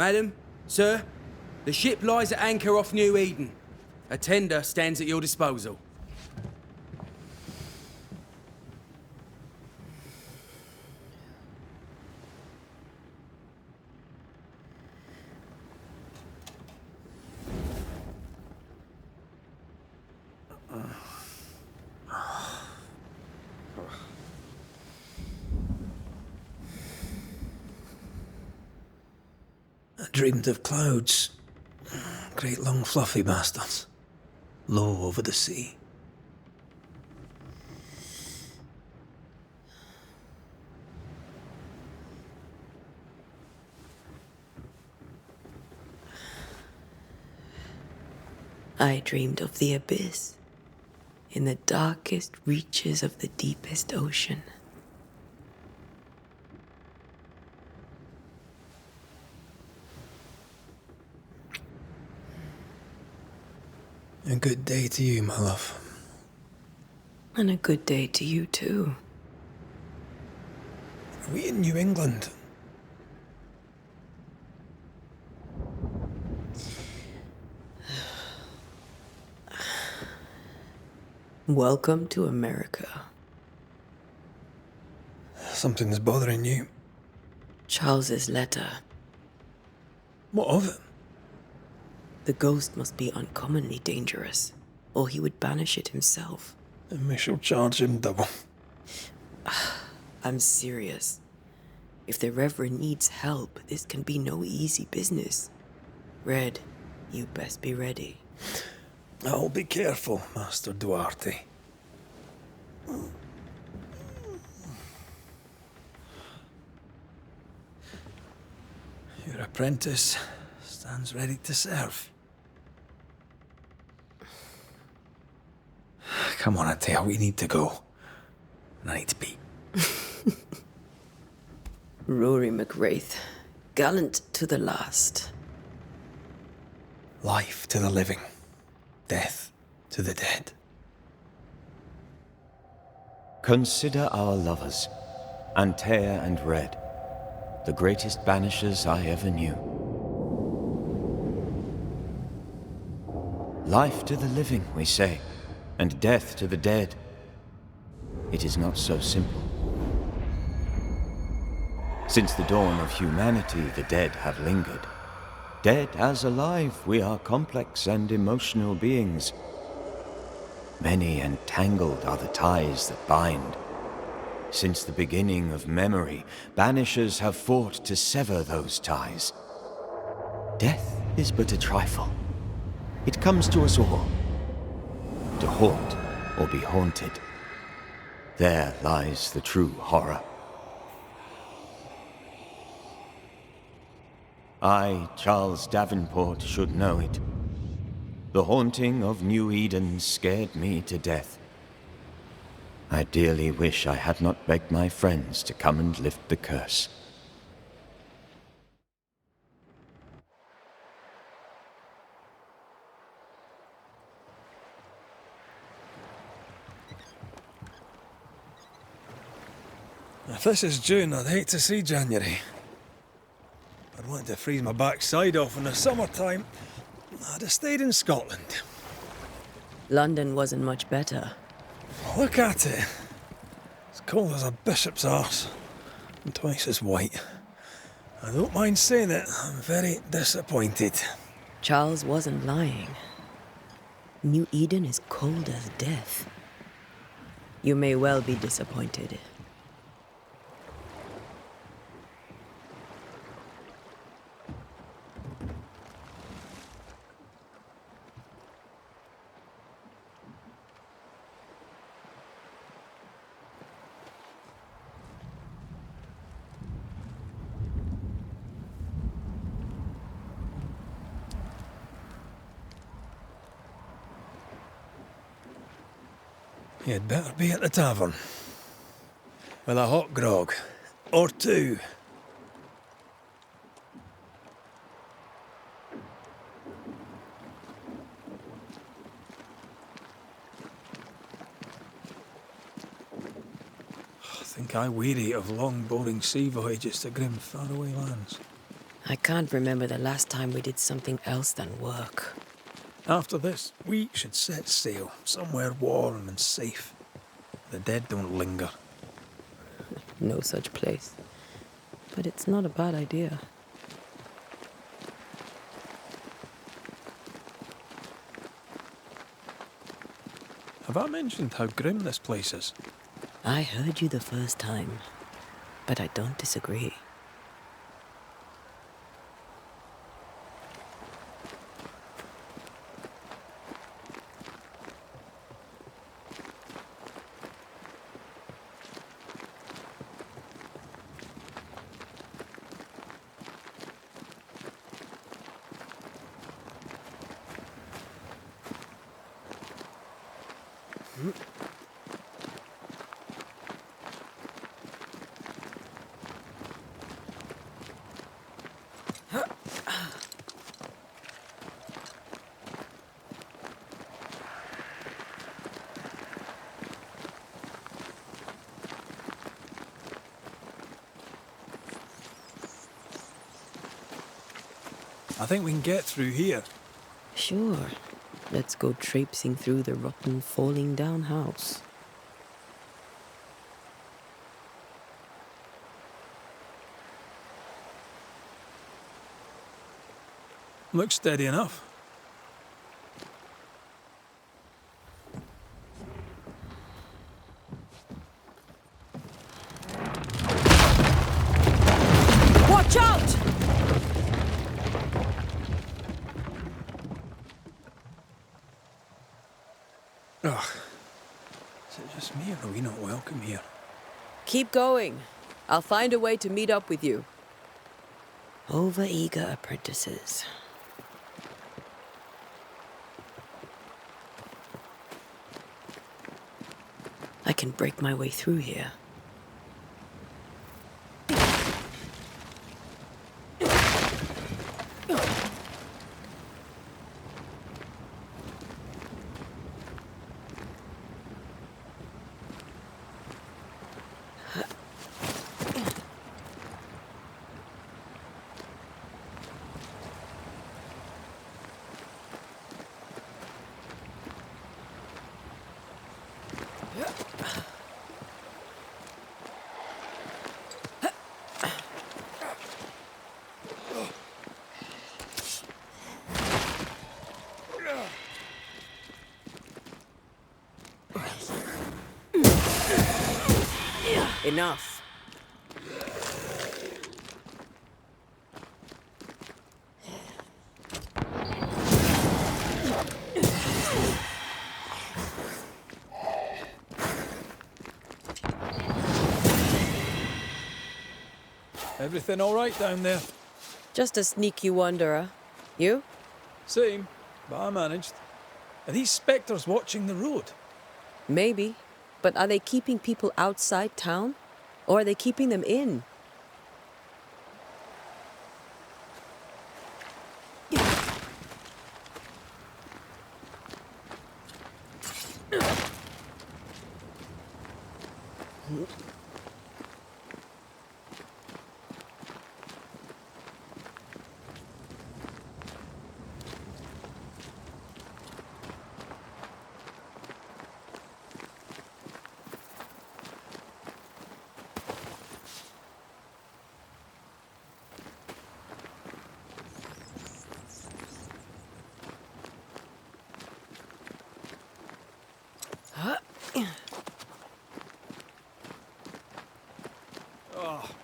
Madam, sir, the ship lies at anchor off New Eden. A tender stands at your disposal. I dreamed of clouds. Great long fluffy bastards. Low over the sea. I dreamed of the abyss, in the darkest reaches of the deepest ocean. A good day to you, my love. And a good day to you, too. Are we in New England? Welcome to America. Something's bothering you. Charles's letter. What of it? The ghost must be uncommonly dangerous, or he would banish it himself. And we shall charge him double. I'm serious. If the Reverend needs help, this can be no easy business. Red, you best be ready. I'll be careful, Master Duarte. Your apprentice stands ready to serve. Come on, Atea, we need to go. And I need to be. Rory McWraith, gallant to the last. Life to the living, death to the dead. Consider our lovers, Antea and Red, the greatest banishers I ever knew. Life to the living, we say, and death to the dead. It is not so simple. Since the dawn of humanity, the dead have lingered. Dead as alive, we are complex and emotional beings. Many and tangled are the ties that bind. Since the beginning of memory, banishers have fought to sever those ties. Death is but a trifle. It comes to us all. To haunt or be haunted. There lies the true horror. I, Charles Davenport, should know it. The haunting of New Eden scared me to death. I dearly wish I had not begged my friends to come and lift the curse. If this is June, I'd hate to see January. I'd want to freeze my backside off in the summertime. I'd have stayed in Scotland. London wasn't much better. Look at it. It's cold as a bishop's arse. And twice as white. I don't mind saying it, I'm very disappointed. Charles wasn't lying. New Eden is cold as death. You may well be disappointed. You'd better be at the tavern. With a hot grog. Or two. I think I weary of long, boring sea voyages to grim, faraway lands. I can't remember the last time we did something else than work. After this, we should set sail somewhere warm and safe. The dead don't linger. No such place. But it's not a bad idea. Have I mentioned how grim this place is? I heard you the first time, but I don't disagree. I think we can get through here. Sure. Let's go traipsing through the rotten, falling down house. Looks steady enough. Watch out! Ugh. Is it just me, or are we not welcome here? Keep going. I'll find a way to meet up with you. Over-eager apprentices. I can break my way through here. Enough. Everything all right down there? Just a sneaky wanderer. You? Same, but I managed. Are these spectres watching the road? Maybe. But are they keeping people outside town? Or are they keeping them in?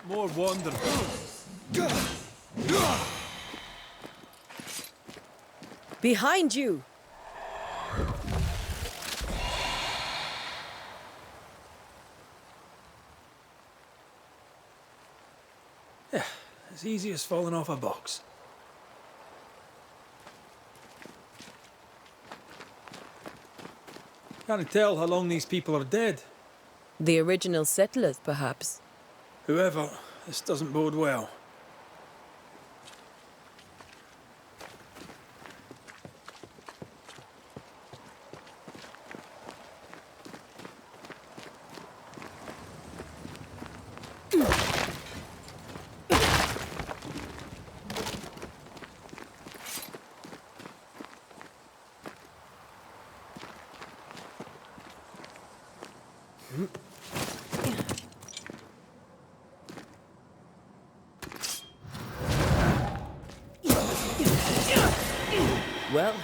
More wandering. Behind you! Yeah, as easy as falling off a box. Can't tell how long these people are dead. The original settlers, perhaps. Whoever, this doesn't bode well. Well,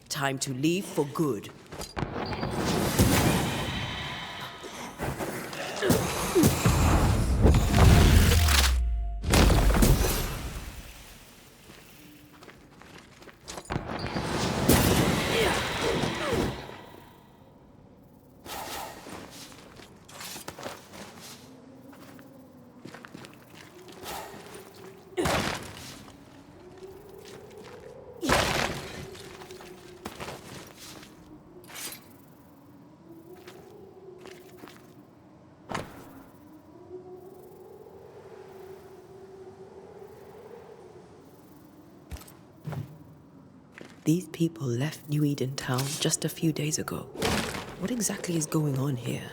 time to leave for good. These people left New Eden Town just a few days ago. What exactly is going on here?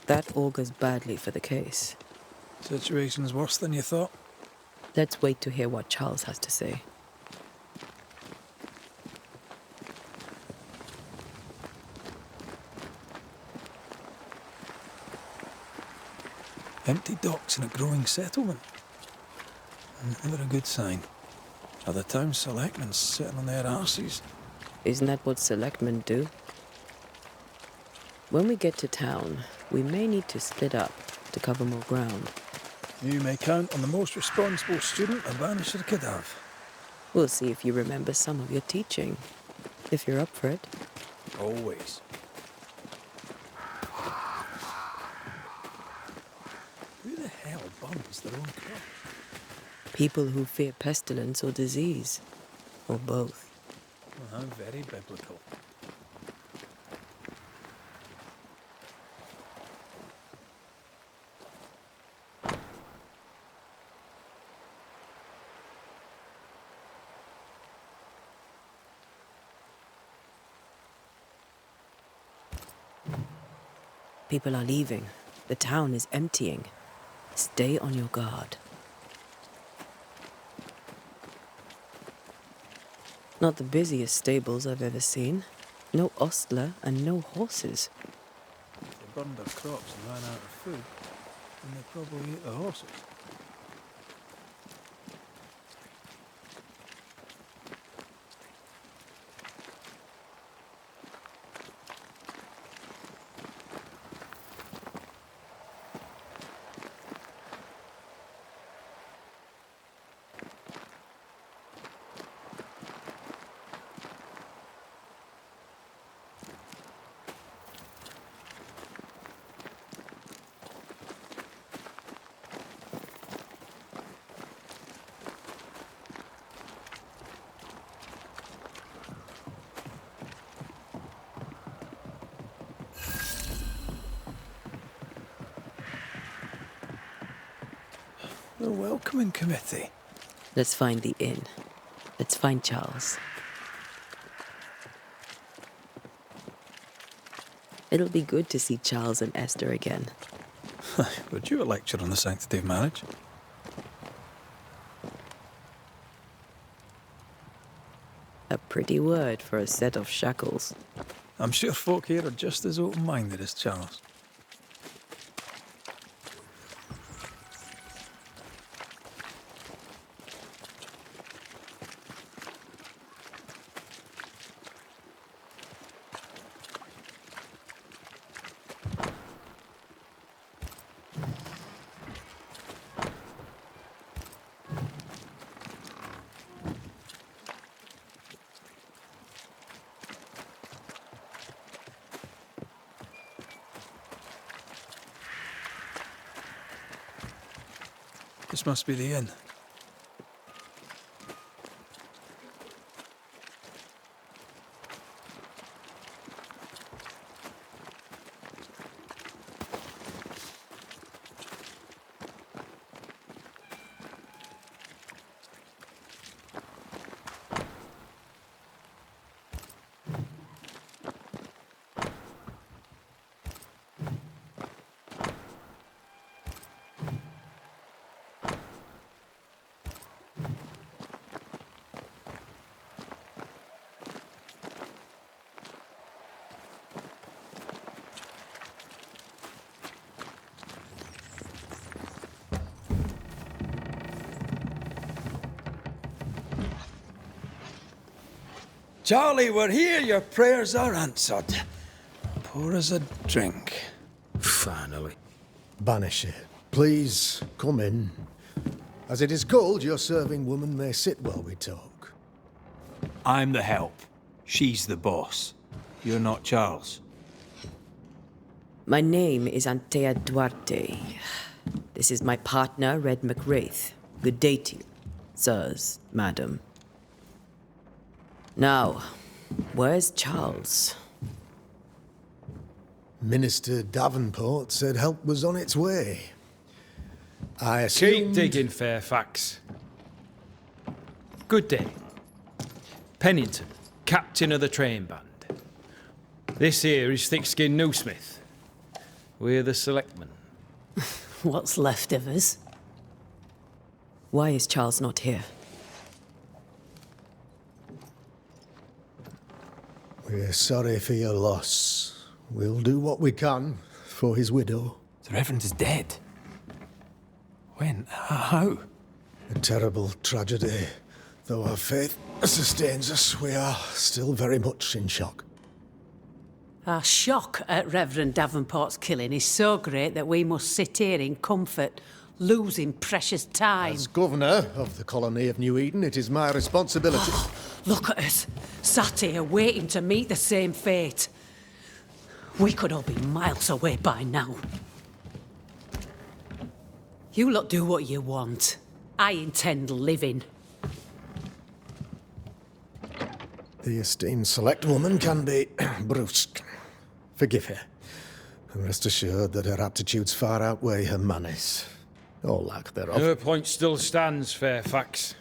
That augurs badly for the case. Situation's worse than you thought. Let's wait to hear what Charles has to say. Empty docks in a growing settlement. Never a good sign. Are the town selectmen sitting on their arses? Isn't that what selectmen do? When we get to town, we may need to split up to cover more ground. You may count on the most responsible student a Banisher could have. We'll see if you remember some of your teaching, if you're up for it. Always. Who the hell burns their own crop? People who fear pestilence or disease, or both. Well, how very biblical. People are leaving. The town is emptying. Stay on your guard. Not the busiest stables I've ever seen. No ostler and no horses. If they burned their crops and ran out of food, then they probably ate the horses. The welcoming committee. Let's find the inn. Let's find Charles. It'll be good to see Charles and Esther again. Would you a lecture on the sanctity of marriage? A pretty word for a set of shackles. I'm sure folk here are just as open-minded as Charles. This must be the inn. Charlie, we're here. Your prayers are answered. Pour us a drink. Finally. Banisher, please come in. As it is cold, your serving woman may sit while we talk. I'm the help. She's the boss. You're not Charles. My name is Antea Duarte. This is my partner, Red McWraith. Good day to you, sirs, madam. Now, where's Charles? Minister Davenport said help was on its way. I assumed... Keep digging, Fairfax. Good day. Pennington, captain of the train band. This here is Thick-Skinned Newsmith. We're the selectmen. What's left of us? Why is Charles not here? We're sorry for your loss. We'll do what we can for his widow. The Reverend is dead. When? How? A terrible tragedy. Though our faith sustains us, we are still very much in shock. Our shock at Reverend Davenport's killing is so great that we must sit here in comfort, losing precious time. As governor of the colony of New Eden, it is my responsibility... Look at us, sat here waiting to meet the same fate. We could all be miles away by now. You lot do what you want. I intend living. The esteemed select woman can be brusque. Forgive her. And rest assured that her aptitudes far outweigh her manners. Or lack thereof. Her point still stands, Fairfax.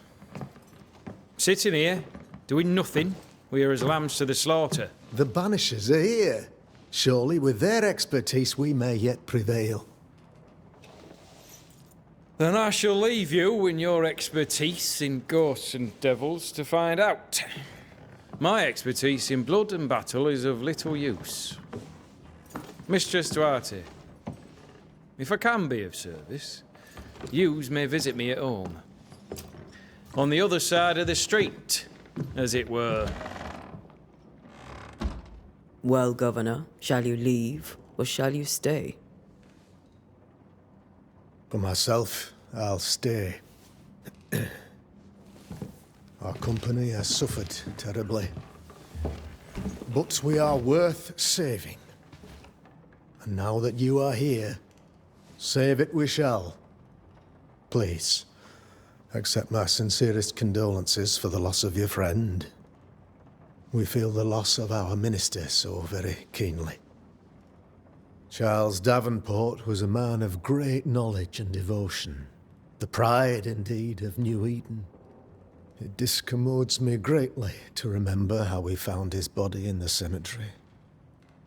Sitting here, doing nothing, we are as lambs to the slaughter. The Banishers are here. Surely with their expertise we may yet prevail. Then I shall leave you and your expertise in ghosts and devils to find out. My expertise in blood and battle is of little use. Mistress Duarte, if I can be of service, yous may visit me at home. On the other side of the street, as it were. Well, Governor, shall you leave or shall you stay? For myself, I'll stay. Our company has suffered terribly. But we are worth saving. And now that you are here, save it we shall. Please, accept my sincerest condolences for the loss of your friend. We feel the loss of our minister so very keenly. Charles Davenport was a man of great knowledge and devotion. The pride, indeed, of New Eden. It discommodes me greatly to remember how we found his body in the cemetery.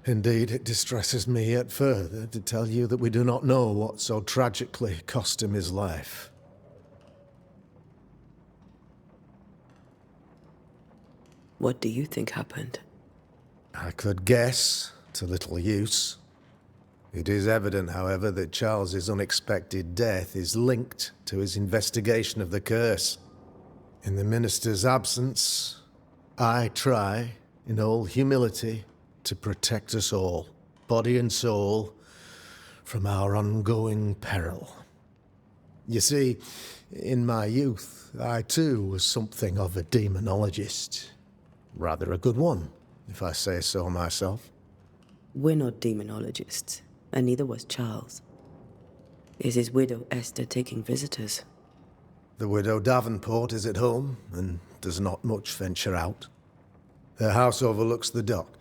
Indeed, it distresses me yet further to tell you that we do not know what so tragically cost him his life. What do you think happened? I could guess, to little use. It is evident, however, that Charles's unexpected death is linked to his investigation of the curse. In the minister's absence, I try, in all humility, to protect us all, body and soul, from our ongoing peril. You see, in my youth, I too was something of a demonologist. Rather a good one, if I say so myself. We're not demonologists, and neither was Charles. Is his widow Esther taking visitors? The widow Davenport is at home and does not much venture out. Their house overlooks the dock.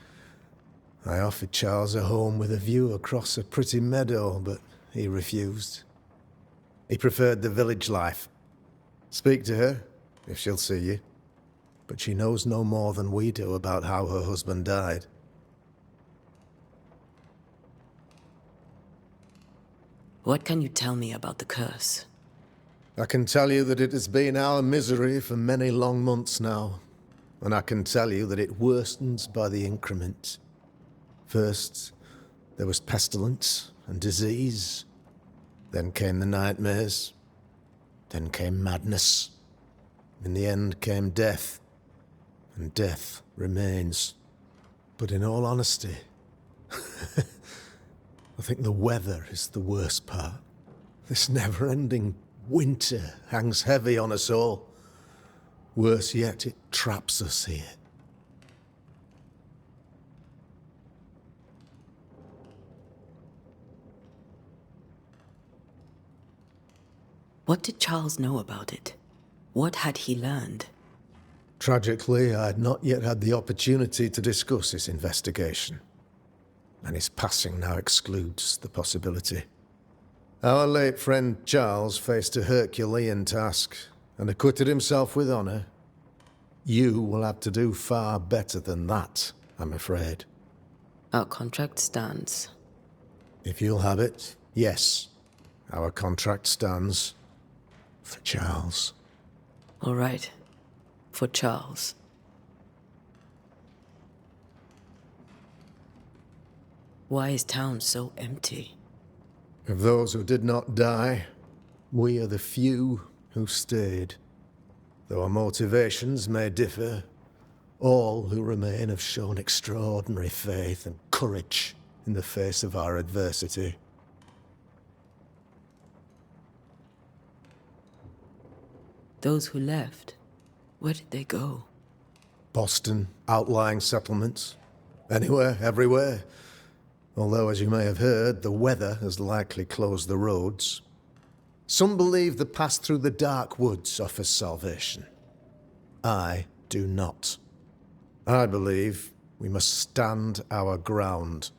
I offered Charles a home with a view across a pretty meadow, but he refused. He preferred the village life. Speak to her, if she'll see you. But she knows no more than we do about how her husband died. What can you tell me about the curse? I can tell you that it has been our misery for many long months now. And I can tell you that it worstens by the increment. First, there was pestilence and disease. Then came the nightmares. Then came madness. In the end came death. And death remains. But in all honesty, I think the weather is the worst part. This never-ending winter hangs heavy on us all. Worse yet, it traps us here. What did Charles know about it? What had he learned? Tragically, I had not yet had the opportunity to discuss his investigation, and his passing now excludes the possibility. Our late friend Charles faced a Herculean task and acquitted himself with honor. You will have to do far better than that, I'm afraid. Our contract stands. If you'll have it, yes, our contract stands for Charles. All right. For Charles. Why is town so empty? Of those who did not die, we are the few who stayed. Though our motivations may differ, all who remain have shown extraordinary faith and courage in the face of our adversity. Those who left, where did they go? Boston, outlying settlements. Anywhere, everywhere. Although, as you may have heard, the weather has likely closed the roads. Some believe the path through the dark woods offers salvation. I do not. I believe we must stand our ground.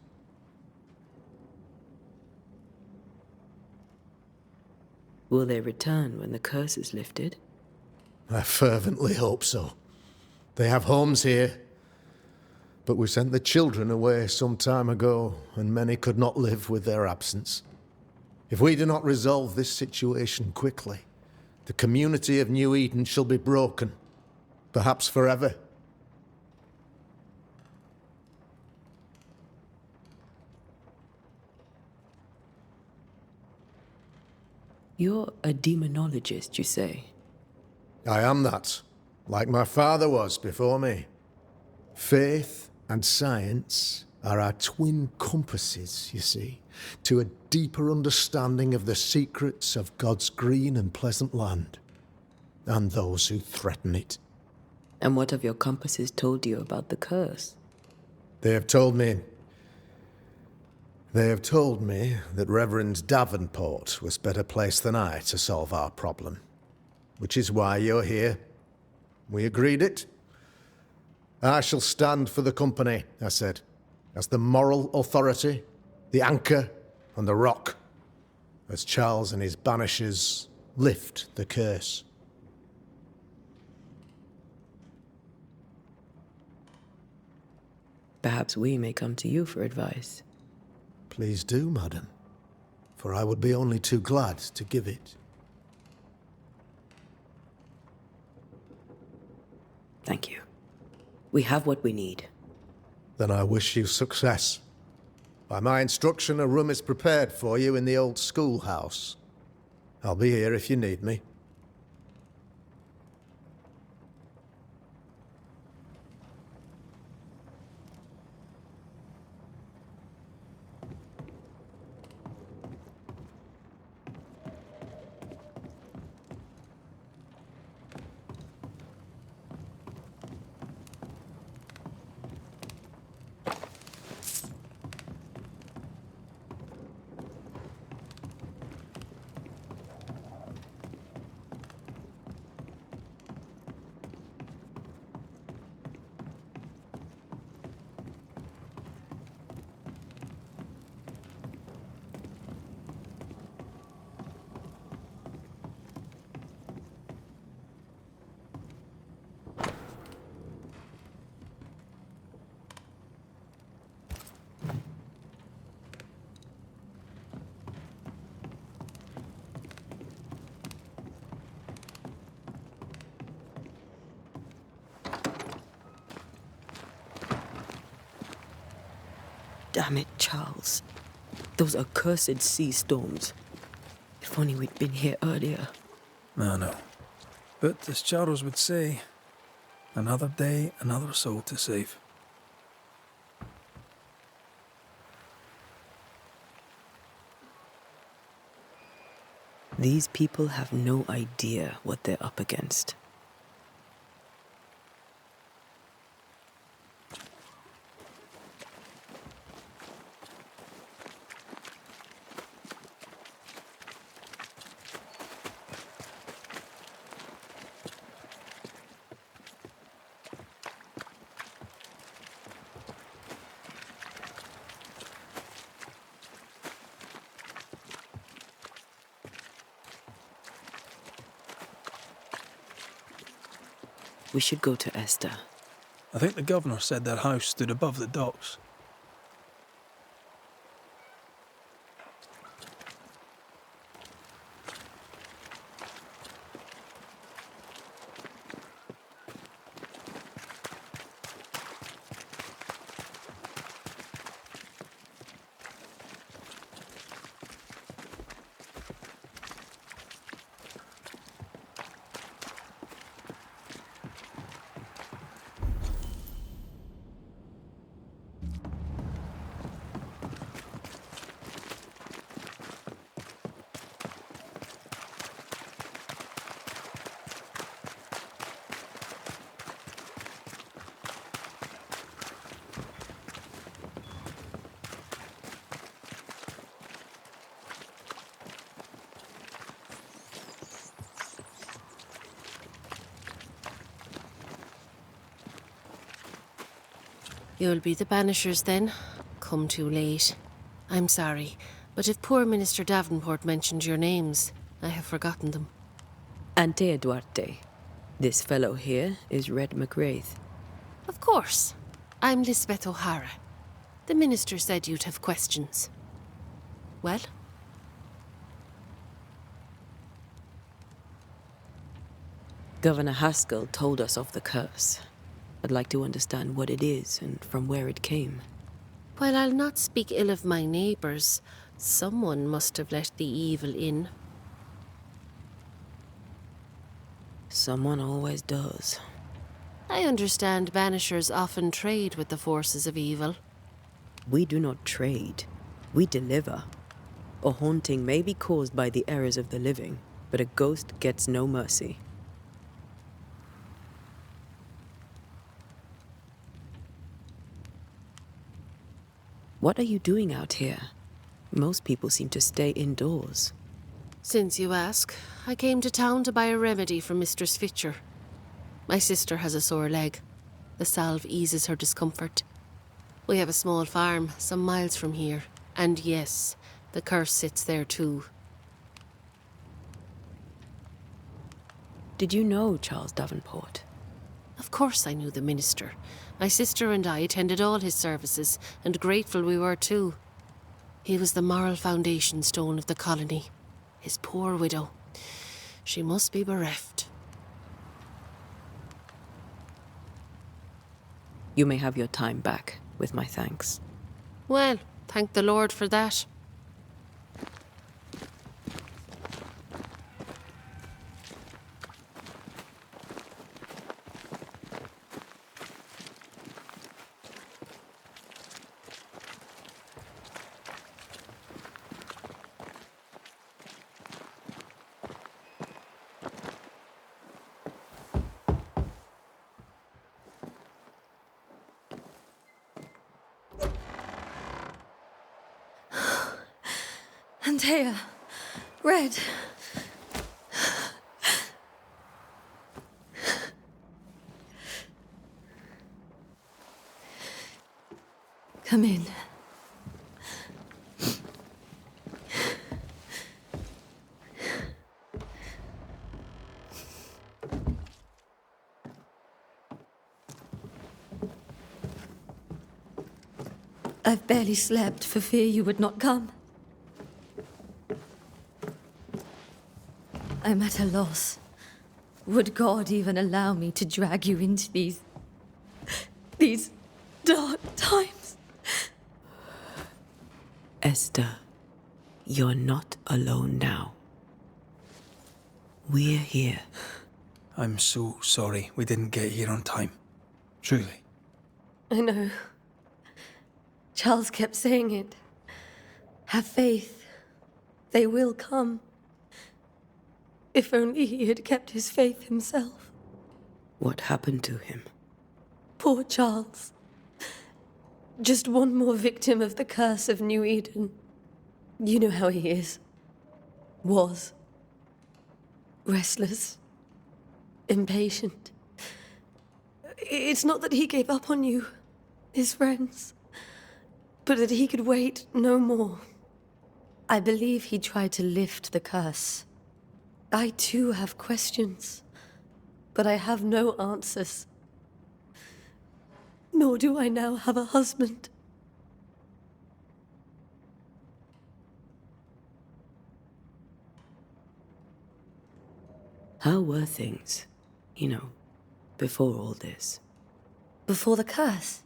Will they return when the curse is lifted? I fervently hope so. They have homes here. But we sent the children away some time ago, and many could not live with their absence. If we do not resolve this situation quickly, the community of New Eden shall be broken, perhaps forever. You're a demonologist, you say? I am that, like my father was before me. Faith and science are our twin compasses, you see, to a deeper understanding of the secrets of God's green and pleasant land, and those who threaten it. And what have your compasses told you about the curse? They have told me that Reverend Davenport was better placed than I to solve our problem, which is why you're here. We agreed it. I shall stand for the company, I said, as the moral authority, the anchor, and the rock, as Charles and his Banishers lift the curse. Perhaps we may come to you for advice. Please do, madam, for I would be only too glad to give it. Thank you. We have what we need. Then I wish you success. By my instruction, a room is prepared for you in the old schoolhouse. I'll be here if you need me. Damn it, Charles. Those accursed sea storms. If only we'd been here earlier. No. But as Charles would say, another day, another soul to save. These people have no idea what they're up against. We should go to Esther. I think the governor said their house stood above the docks. You'll be the Banishers then? Come too late. I'm sorry, but if poor Minister Davenport mentioned your names, I have forgotten them. Antea Duarte. This fellow here is Red McWraith. Of course. I'm Lisbeth O'Hara. The minister said you'd have questions. Well? Governor Haskell told us of the curse. I'd like to understand what it is and from where it came. While I'll not speak ill of my neighbours, someone must have let the evil in. Someone always does. I understand Banishers often trade with the forces of evil. We do not trade. We deliver. A haunting may be caused by the errors of the living, but a ghost gets no mercy. What are you doing out here? Most people seem to stay indoors. Since you ask, I came to town to buy a remedy for Mistress Fitcher. My sister has a sore leg. The salve eases her discomfort. We have a small farm some miles from here. And yes, the curse sits there too. Did you know Charles Davenport? Of course I knew the minister. My sister and I attended all his services, and grateful we were too. He was the moral foundation stone of the colony. His poor widow. She must be bereft. You may have your time back, with my thanks. Well, thank the Lord for that. Antea, Red. Come in. I've barely slept for fear you would not come. I'm at a loss. Would God even allow me to drag you into these dark times? Esther, you're not alone now. We're here. I'm so sorry we didn't get here on time. Truly. I know. Charles kept saying it. Have faith. They will come. If only he had kept his faith himself. What happened to him? Poor Charles. Just one more victim of the curse of New Eden. You know how he is. Was. Restless. Impatient. It's not that he gave up on you, his friends, but that he could wait no more. I believe he tried to lift the curse. I too have questions, but I have no answers. Nor do I now have a husband. How were things, before all this? Before the curse,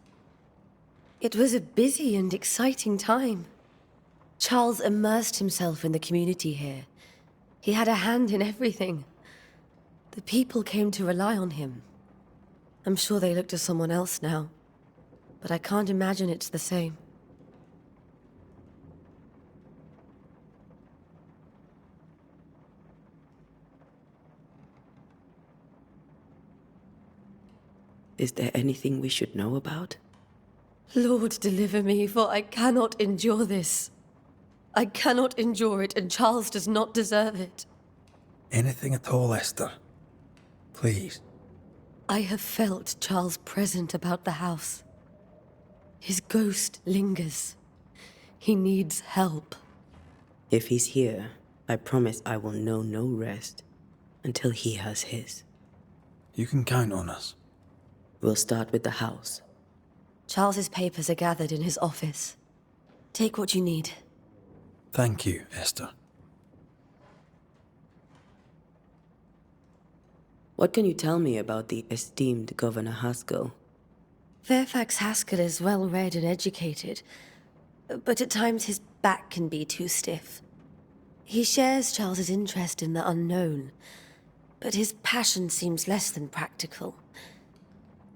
it was a busy and exciting time. Charles immersed himself in the community here. He had a hand in everything. The people came to rely on him. I'm sure they look to someone else now, but I can't imagine it's the same. Is there anything we should know about? Lord, deliver me, for I cannot endure this. I cannot endure it, and Charles does not deserve it. Anything at all, Esther. Please. I have felt Charles present about the house. His ghost lingers. He needs help. If he's here, I promise I will know no rest until he has his. You can count on us. We'll start with the house. Charles's papers are gathered in his office. Take what you need. Thank you, Esther. What can you tell me about the esteemed Governor Haskell? Fairfax Haskell is well read and educated, but at times his back can be too stiff. He shares Charles's interest in the unknown, but his passion seems less than practical.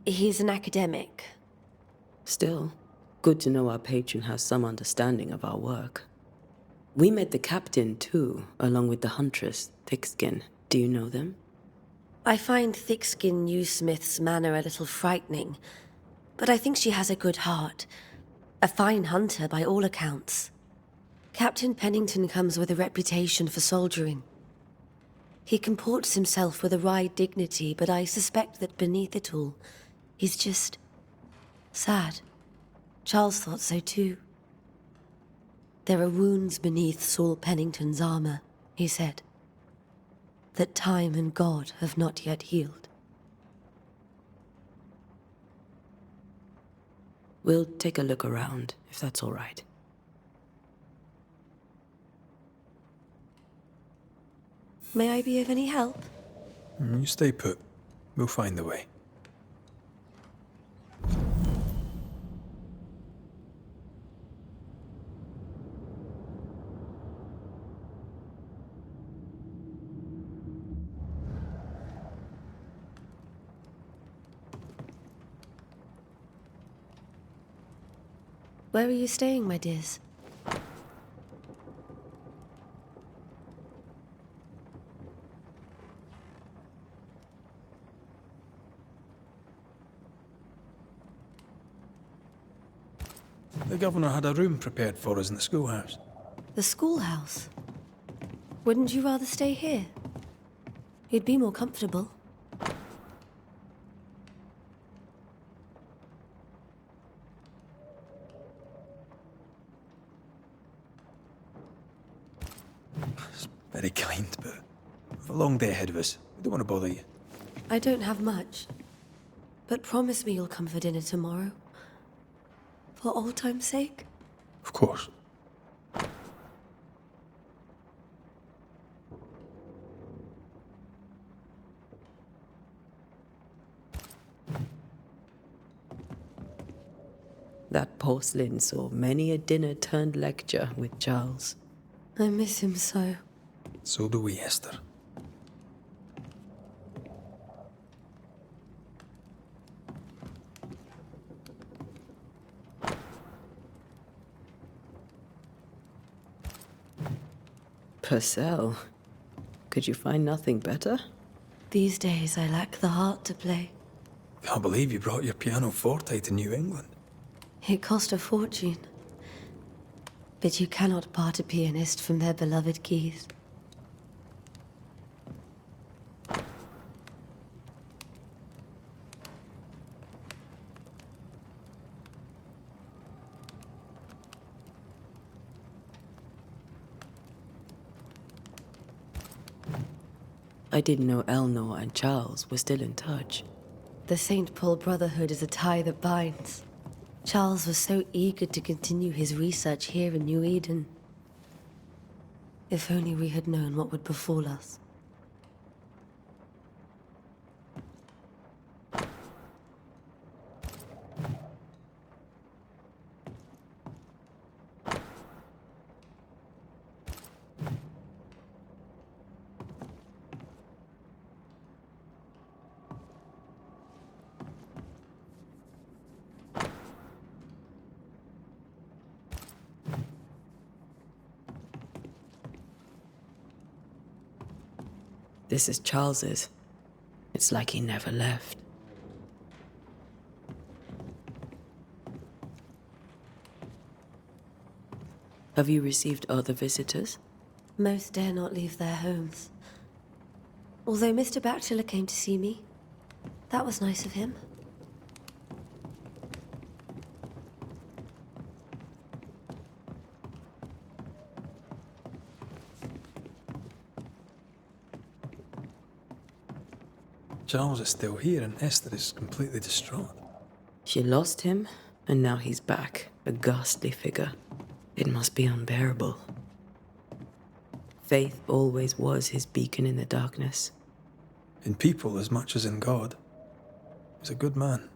He's an academic. Still, good to know our patron has some understanding of our work. We met the captain, too, along with the huntress, Thickskin. Do you know them? I find Thickskin Newsmith's manner a little frightening, but I think she has a good heart. A fine hunter by all accounts. Captain Pennington comes with a reputation for soldiering. He comports himself with a wry dignity, but I suspect that beneath it all, he's just sad. Charles thought so too. There are wounds beneath Saul Pennington's armor, he said, that time and God have not yet healed. We'll take a look around, if that's all right. May I be of any help? You stay put. We'll find the way. Where are you staying, my dears? The governor had a room prepared for us in the schoolhouse. The schoolhouse? Wouldn't you rather stay here? You'd be more comfortable. It's very kind, but we've a long day ahead of us. We don't want to bother you. I don't have much, but promise me you'll come for dinner tomorrow. For old time's sake? Of course. That porcelain saw many a dinner-turned-lecture with Charles. I miss him so. So do we, Esther. Purcell, could you find nothing better? These days I lack the heart to play. Can't believe you brought your pianoforte to New England. It cost a fortune. But you cannot part a pianist from their beloved keys. I didn't know Eleanor and Charles were still in touch. The St. Paul Brotherhood is a tie that binds. Charles was so eager to continue his research here in New Eden. If only we had known what would befall us. This is Charles's. It's like he never left. Have you received other visitors? Most dare not leave their homes. Although Mr. Bachelor came to see me. That was nice of him. Charles is still here and Esther is completely distraught. She lost him, and now he's back, a ghastly figure. It must be unbearable. Faith always was his beacon in the darkness. In people as much as in God. He's a good man.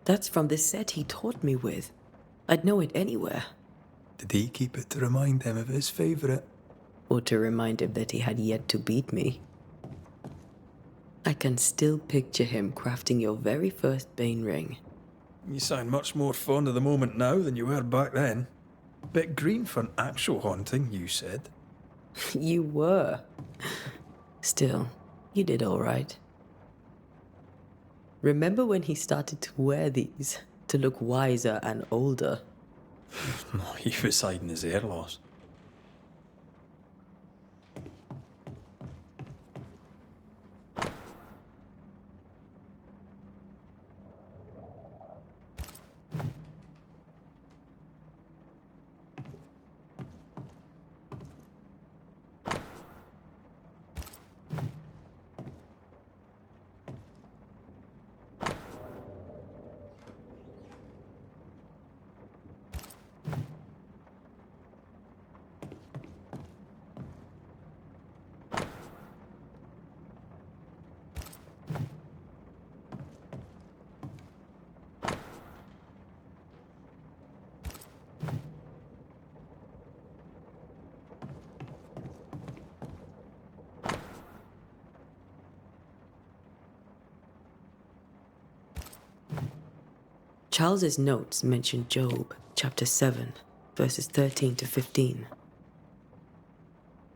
That's from the set he taught me with. I'd know it anywhere. Did he keep it to remind him of his favourite? Or to remind him that he had yet to beat me. I can still picture him crafting your very first Bane ring. You sound much more fond of the moment now than you were back then. Bit green for an actual haunting, you said. You were. Still, you did all right. Remember when he started to wear these to look wiser and older? No, he was hiding his hair loss. Charles's notes mention Job, chapter 7, verses 13 to 15.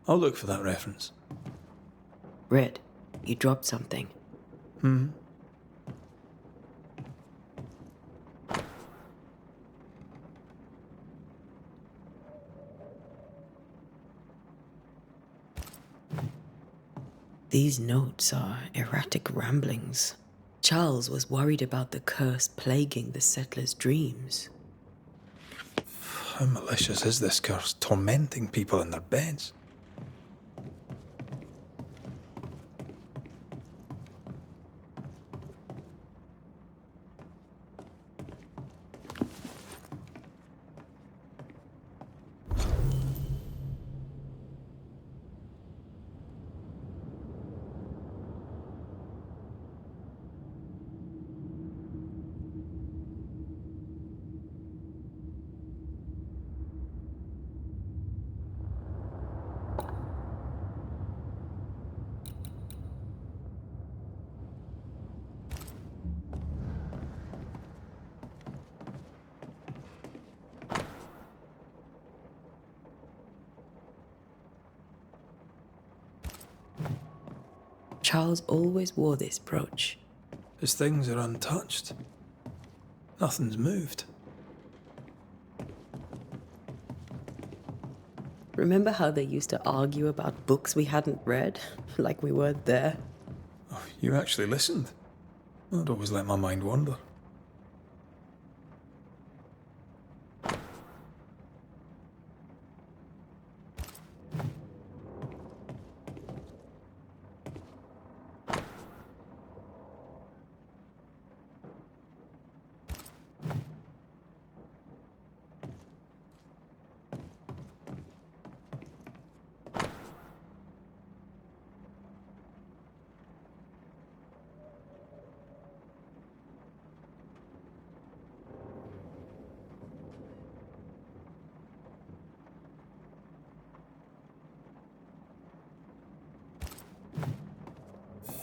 I'll look for that reference. Red, you dropped something. These notes are erratic ramblings. Charles was worried about the curse plaguing the settlers' dreams. How malicious is this curse, tormenting people in their beds? Charles always wore this brooch. His things are untouched. Nothing's moved. Remember how they used to argue about books we hadn't read? Like we weren't there? Oh, you actually listened. I'd always let my mind wander.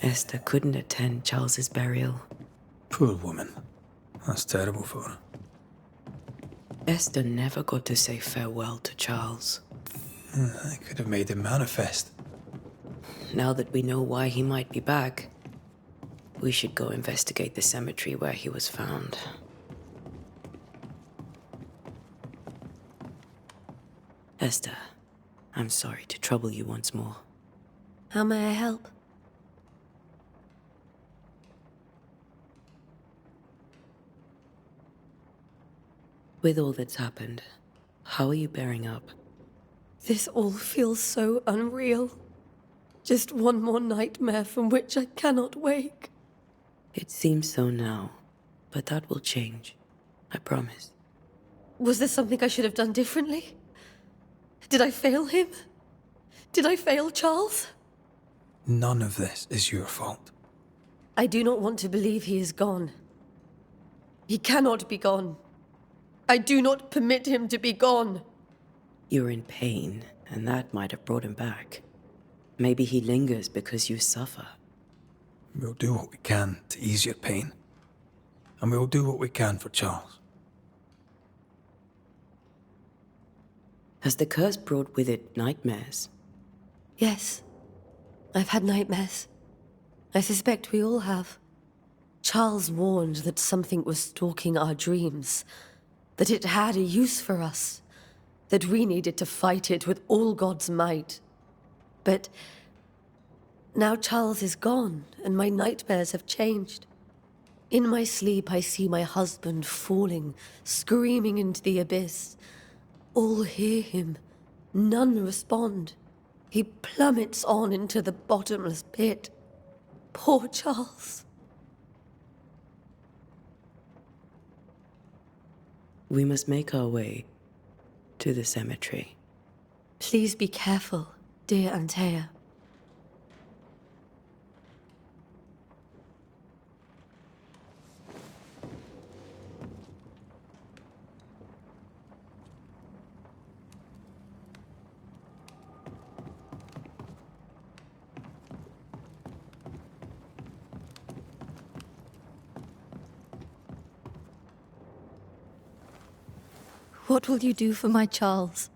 Esther couldn't attend Charles's burial. Poor woman. That's terrible for her. Esther never got to say farewell to Charles. I could have made him manifest. Now that we know why he might be back, we should go investigate the cemetery where he was found. Esther, I'm sorry to trouble you once more. How may I help? With all that's happened, how are you bearing up? This all feels so unreal. Just one more nightmare from which I cannot wake. It seems so now, but that will change. I promise. Was there something I should have done differently? Did I fail him? Did I fail Charles? None of this is your fault. I do not want to believe he is gone. He cannot be gone. I do not permit him to be gone. You're in pain, and that might have brought him back. Maybe he lingers because you suffer. We'll do what we can to ease your pain. And we'll do what we can for Charles. Has the curse brought with it nightmares? Yes. I've had nightmares. I suspect we all have. Charles warned that something was stalking our dreams, that it had a use for us, that we needed to fight it with all God's might. But now Charles is gone, and my nightmares have changed. In my sleep, I see my husband falling, screaming into the abyss. All hear him. None respond. He plummets on into the bottomless pit. Poor Charles. We must make our way to the cemetery. Please be careful, dear Antea. What will you do for my Charles?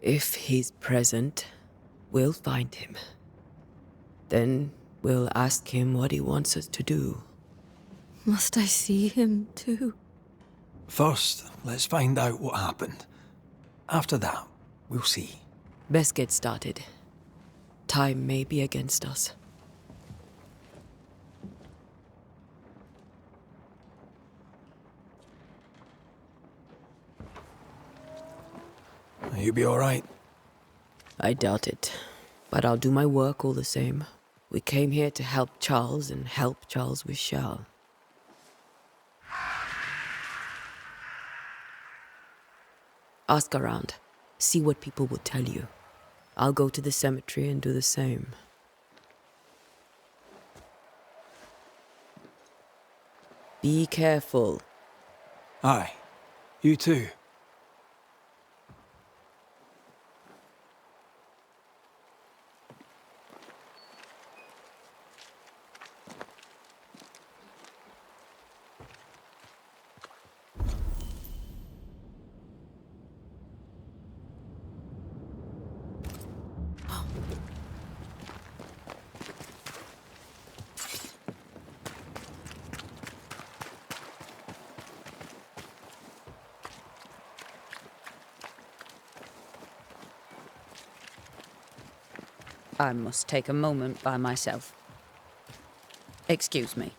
If he's present, we'll find him. Then we'll ask him what he wants us to do. Must I see him too? First, let's find out what happened. After that, we'll see. Best get started. Time may be against us. You be all right? I doubt it, but I'll do my work all the same. We came here to help Charles, and help Charles we shall. Ask around. See what people will tell you. I'll go to the cemetery and do the same. Be careful. Aye. You too. I must take a moment by myself. Excuse me.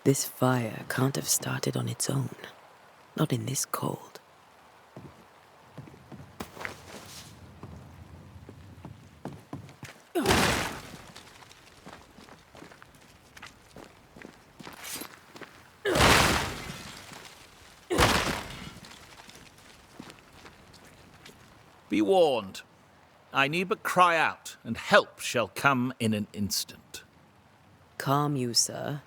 This fire can't have started on its own. Not in this cold. Be warned. I need but cry out, and help shall come in an instant. Calm you, sir.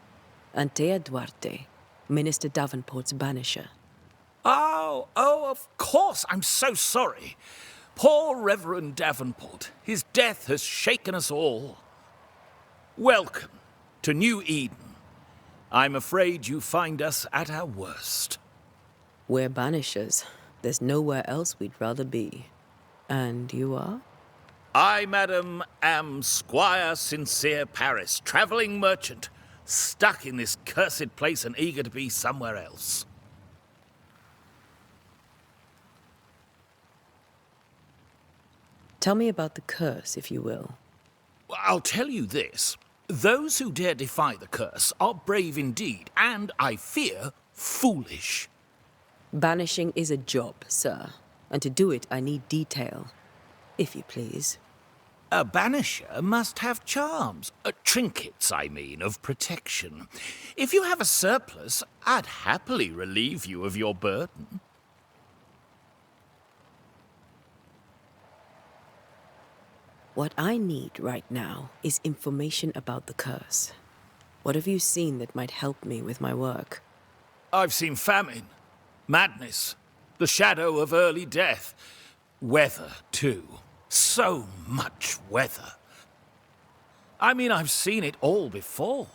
Antea Duarte, Minister Davenport's banisher. Oh, of course. I'm so sorry. Poor Reverend Davenport. His death has shaken us all. Welcome to New Eden. I'm afraid you find us at our worst. We're banishers. There's nowhere else we'd rather be. And you are? I, madam, am Squire Sincere Paris, travelling merchant, stuck in this cursed place and eager to be somewhere else. Tell me about the curse, if you will. I'll tell you this. Those who dare defy the curse are brave indeed, and, I fear, foolish. Banishing is a job, sir. And to do it, I need detail. If you please. A banisher must have charms. Trinkets, I mean, of protection. If you have a surplus, I'd happily relieve you of your burden. What I need right now is information about the curse. What have you seen that might help me with my work? I've seen famine, madness, the shadow of early death. Weather, too. So much weather. I mean, I've seen it all before,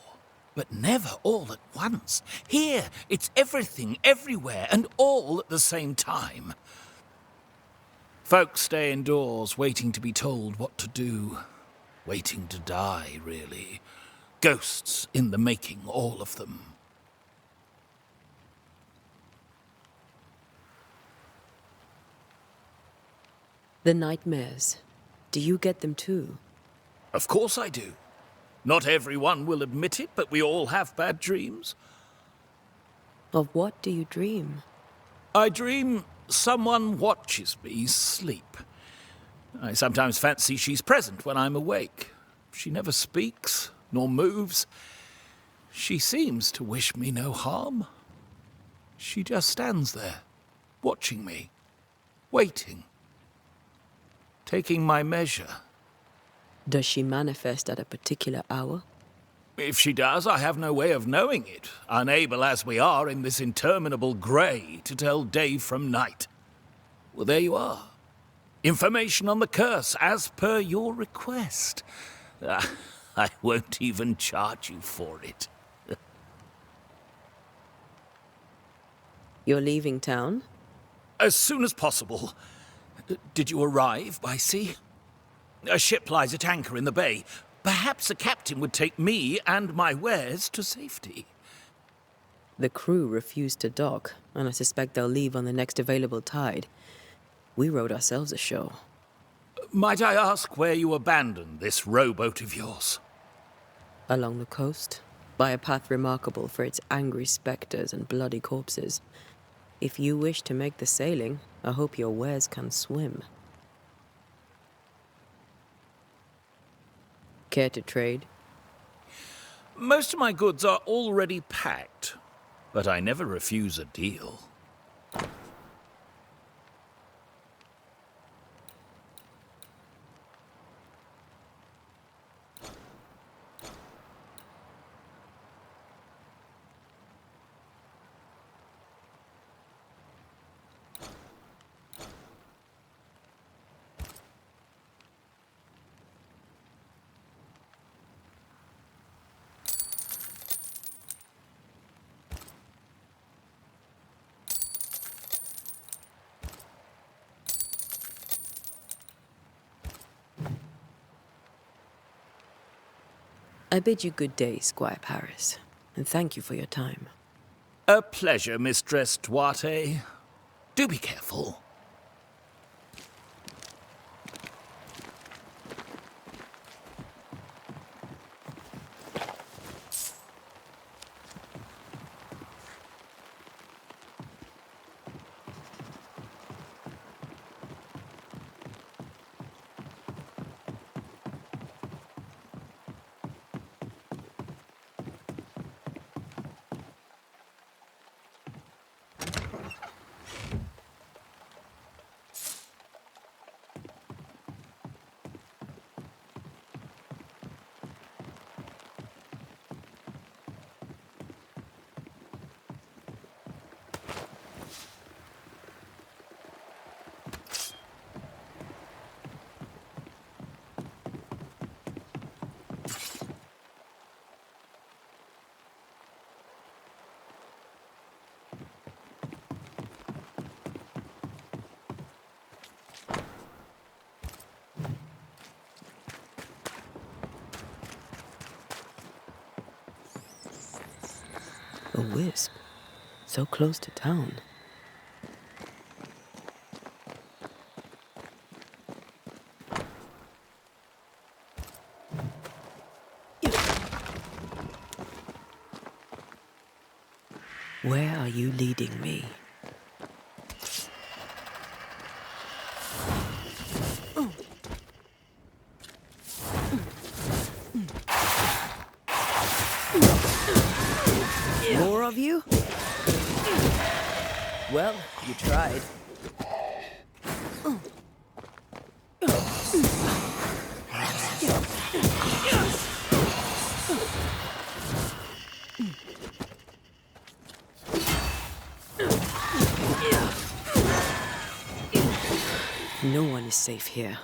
but never all at once. Here, it's everything, everywhere, and all at the same time. Folks stay indoors, waiting to be told what to do. Waiting to die, really. Ghosts in the making, all of them. The nightmares. Do you get them too? Of course I do. Not everyone will admit it, but we all have bad dreams. Of what do you dream? I dream someone watches me sleep. I sometimes fancy she's present when I'm awake. She never speaks, nor moves. She seems to wish me no harm. She just stands there, watching me, waiting, taking my measure. Does she manifest at a particular hour? If she does, I have no way of knowing it, unable as we are in this interminable grey to tell day from night. Well, there you are. Information on the curse, as per your request. I won't even charge you for it. You're leaving town? As soon as possible. Did you arrive by sea? A ship lies at anchor in the bay. Perhaps a captain would take me and my wares to safety. The crew refused to dock, and I suspect they'll leave on the next available tide. We rowed ourselves ashore. Might I ask where you abandoned this rowboat of yours? Along the coast, by a path remarkable for its angry spectres and bloody corpses. If you wish to make the sailing, I hope your wares can swim. Care to trade? Most of my goods are already packed, but I never refuse a deal. I bid you good day, Squire Paris, and thank you for your time. A pleasure, Mistress Duarte. Do be careful. A wisp, so close to town. Where are you leading me? More of you? Well, you tried. No one is safe here.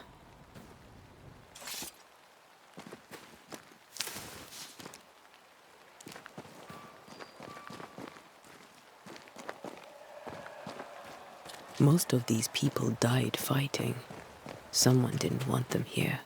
Most of these people died fighting. Someone didn't want them here.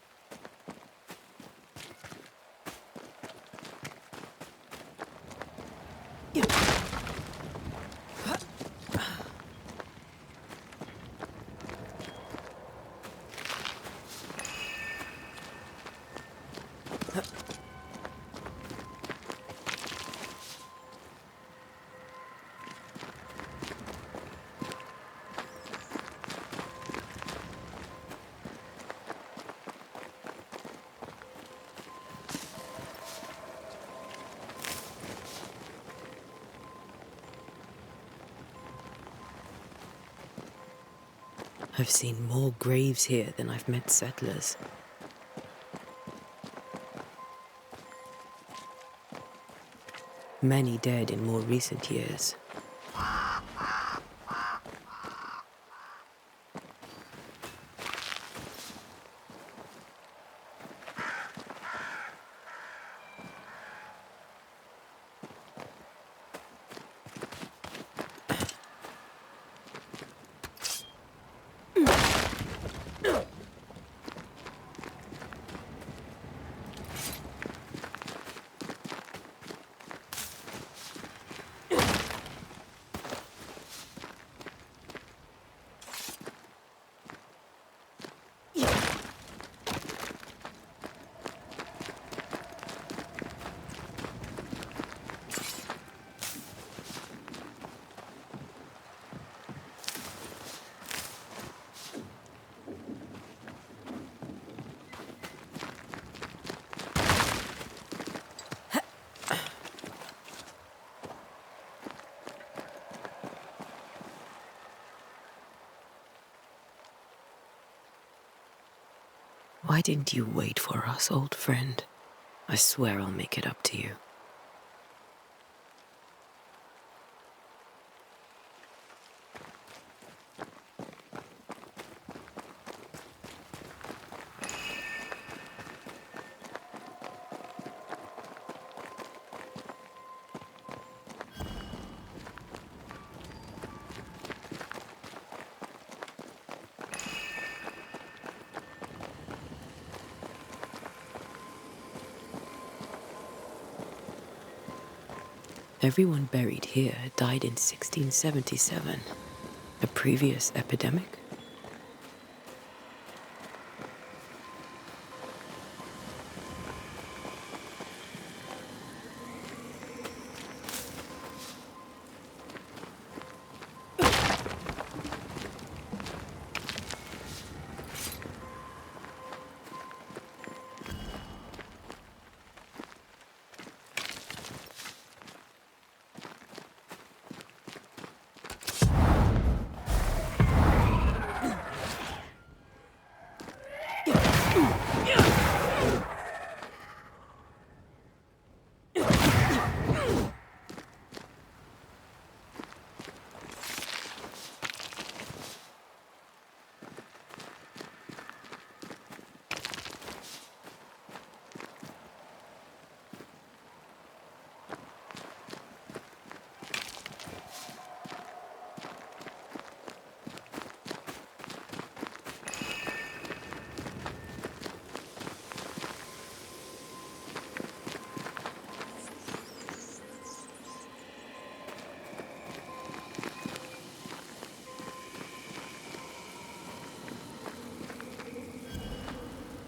I've seen more graves here than I've met settlers. Many dead in more recent years. Why didn't you wait for us, old friend? I swear I'll make it up to you. Everyone buried here died in 1677. A previous epidemic?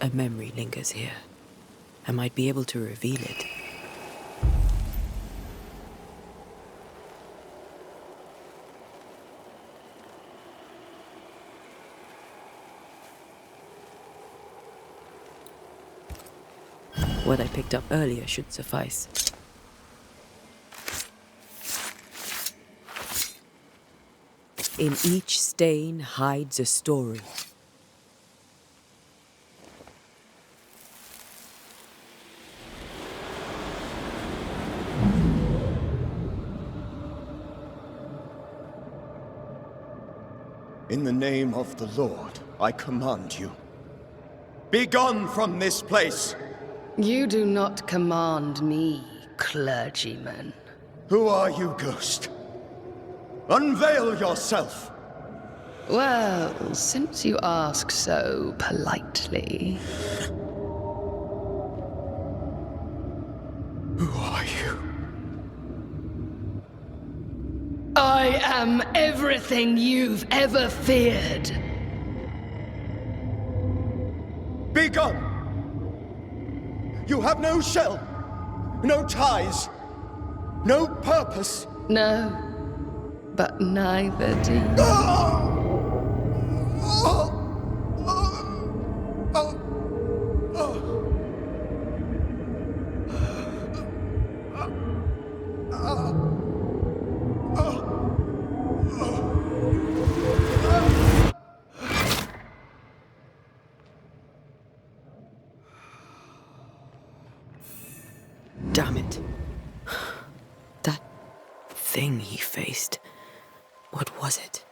A memory lingers here. I might be able to reveal it. What I picked up earlier should suffice. In each stain hides a story. In the name of the Lord, I command you. Be gone from this place! You do not command me, clergyman. Who are you, ghost? Unveil yourself! Well, since you ask so politely. Who are you? I am everything you've ever feared. Be gone! You have no shell, no ties, no purpose. No, but neither do you. Damn it. That thing he faced. What was it?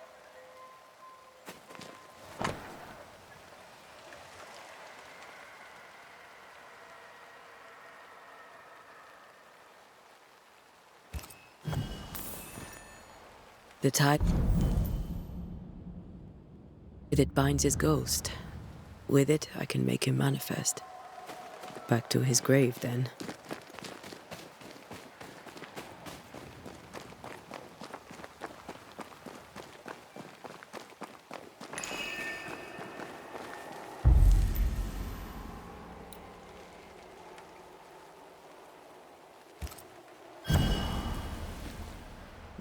The tide. It binds his ghost. With it, I can make him manifest. Back to his grave, then.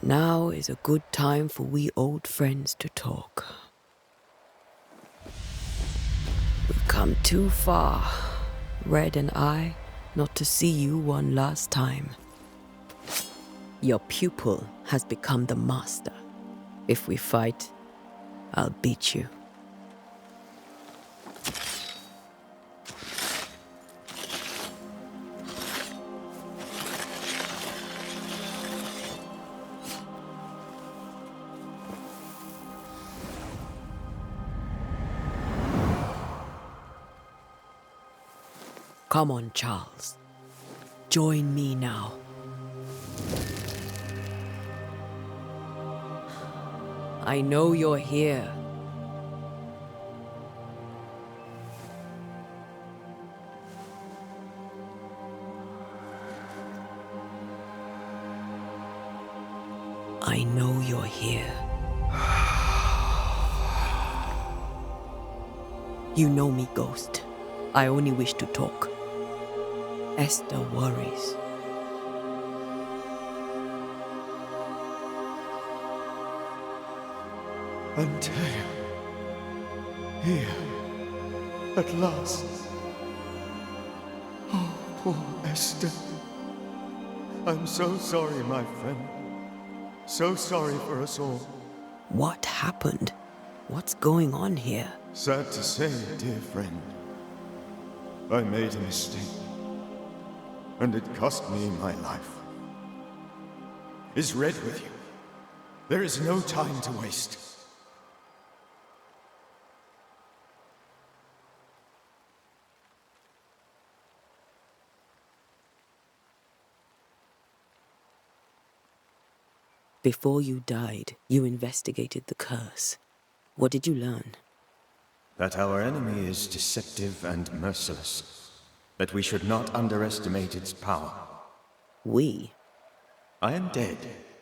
Now is a good time for we old friends to talk. We've come too far, Red and I, not to see you one last time. Your pupil has become the master. If we fight, I'll beat you. Come on, Charles. Join me now. I know you're here. I know you're here. You know me, Ghost. I only wish to talk. Esther worries. Antea. Here. At last. Oh, poor Esther. I'm so sorry, my friend. So sorry for us all. What happened? What's going on here? Sad to say, dear friend. I made a mistake. And it cost me my life. Is Red with you? There is no time to waste. Before you died, you investigated the curse. What did you learn? That our enemy is deceptive and merciless. That we should not underestimate its power. We? I am dead,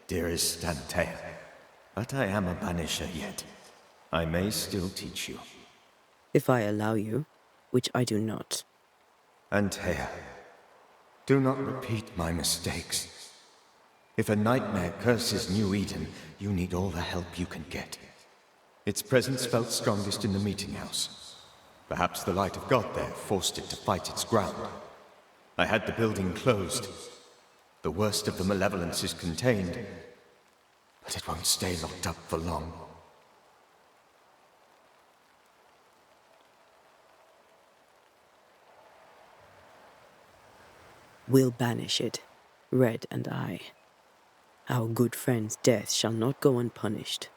dearest Antea. But I am a Banisher yet. I may still teach you. If I allow you, which I do not. Antea, do not repeat my mistakes. If a nightmare curses New Eden, you need all the help you can get. Its presence felt strongest in the meeting house. Perhaps the light of God there forced it to fight its ground. I had the building closed. The worst of the malevolence is contained, but it won't stay locked up for long. We'll banish it, Red and I. Our good friend's death shall not go unpunished.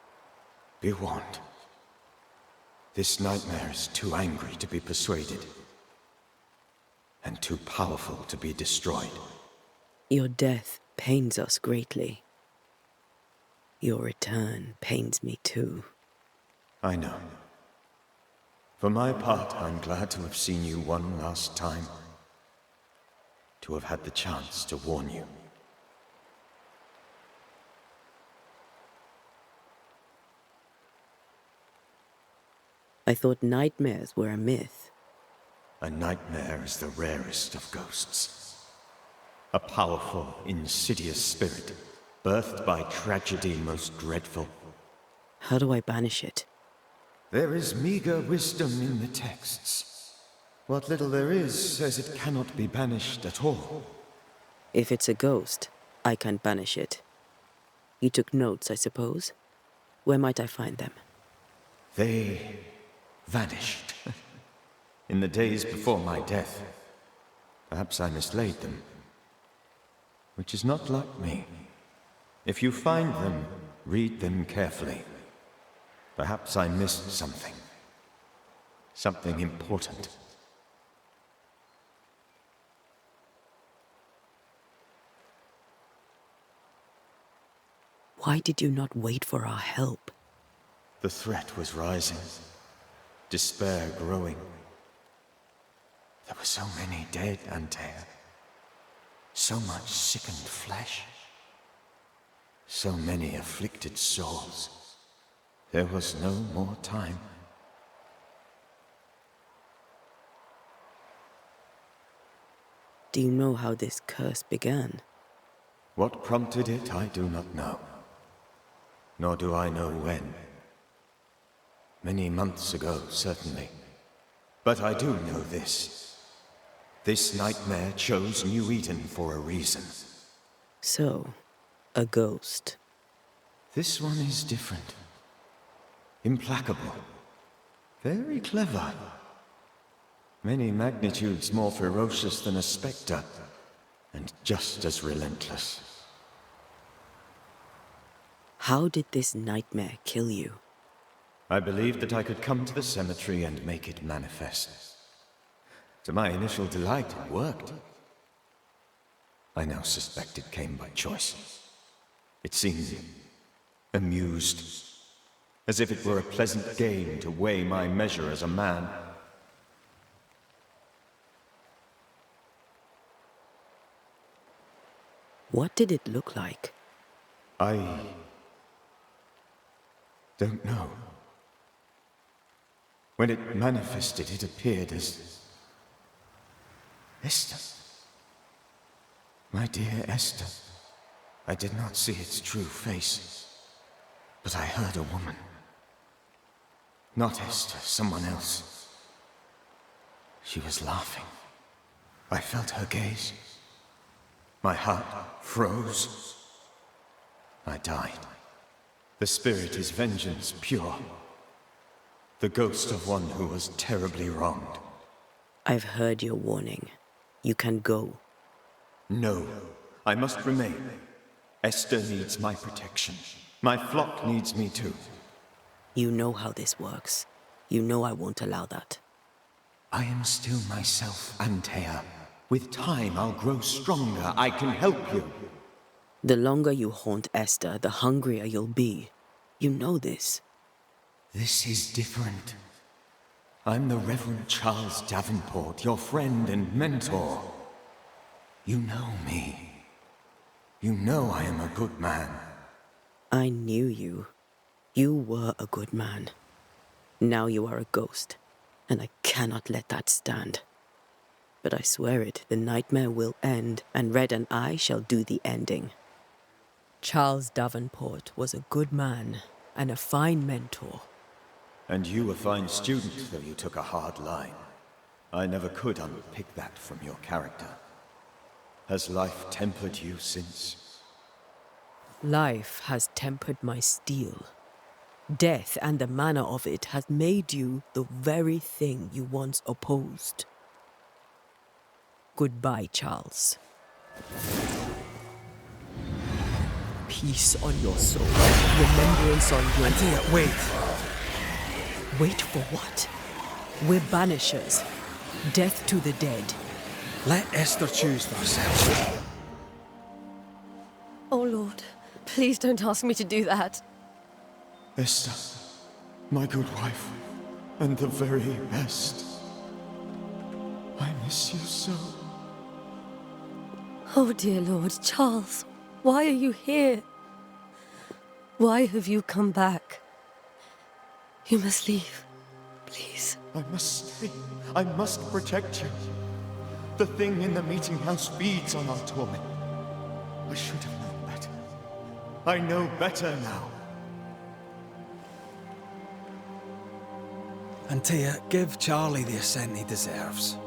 Be warned. This nightmare is too angry to be persuaded, and too powerful to be destroyed. Your death pains us greatly. Your return pains me too. I know. For my part, I'm glad to have seen you one last time. To have had the chance to warn you. I thought nightmares were a myth. A nightmare is the rarest of ghosts. A powerful, insidious spirit, birthed by tragedy most dreadful. How do I banish it? There is meager wisdom in the texts. What little there is says it cannot be banished at all. If it's a ghost, I can't banish it. You took notes, I suppose? Where might I find them? They vanished. In the days before my death. Perhaps I mislaid them. Which is not like me. If you find them, read them carefully. Perhaps I missed something. Something important. Why did you not wait for our help? The threat was rising. Despair growing. There were so many dead, Antea. So much sickened flesh. So many afflicted souls. There was no more time. Do you know how this curse began? What prompted it, I do not know. Nor do I know when. Many months ago, certainly. But I do know this. This nightmare chose New Eden for a reason. So, a ghost. This one is different. Implacable. Very clever. Many magnitudes more ferocious than a spectre, and just as relentless. How did this nightmare kill you? I believed that I could come to the cemetery and make it manifest. To my initial delight, it worked. I now suspect it came by choice. It seemed amused, as if it were a pleasant game to weigh my measure as a man. What did it look like? I don't know. When it manifested, it appeared as Esther. My dear Esther. I did not see its true face, but I heard a woman. Not Esther, someone else. She was laughing. I felt her gaze. My heart froze. I died. The spirit is vengeance pure. The ghost of one who was terribly wronged. I've heard your warning. You can go. No, I must remain. Esther needs my protection. My flock needs me too. You know how this works. You know I won't allow that. I am still myself, Antea. With time, I'll grow stronger. I can help you. The longer you haunt Esther, the hungrier you'll be. You know this. This is different. I'm the Reverend Charles Davenport, your friend and mentor. You know me. You know I am a good man. I knew you. You were a good man. Now you are a ghost, and I cannot let that stand. But I swear it, the nightmare will end, and Red and I shall do the ending. Charles Davenport was a good man and a fine mentor. And you a fine student, though you took a hard line. I never could unpick that from your character. Has life tempered you since? Life has tempered my steel. Death and the manner of it has made you the very thing you once opposed. Goodbye, Charles. Peace on your soul. Remembrance on your... Antea, wait. Wait for what? We're banishers. Death to the dead. Let Esther choose for herself. Oh, Lord, please don't ask me to do that. Esther, my good wife, and the very best. I miss you so. Oh, dear Lord, Charles, why are you here? Why have you come back? You must leave, please. I must stay. I must protect you. The thing in the meeting house feeds on our torment. I should have known better. I know better now. Antea, give Charlie the ascent he deserves.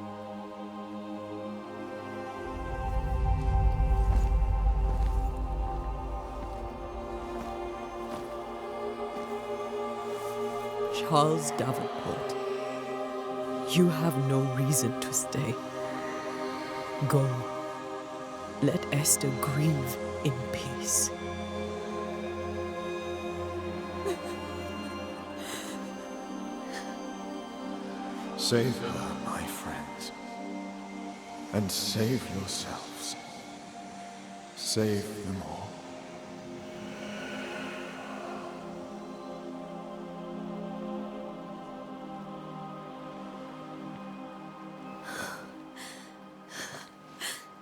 Charles Davenport, you have no reason to stay. Go. Let Esther grieve in peace. Save her, my friends. And save yourselves. Save them all.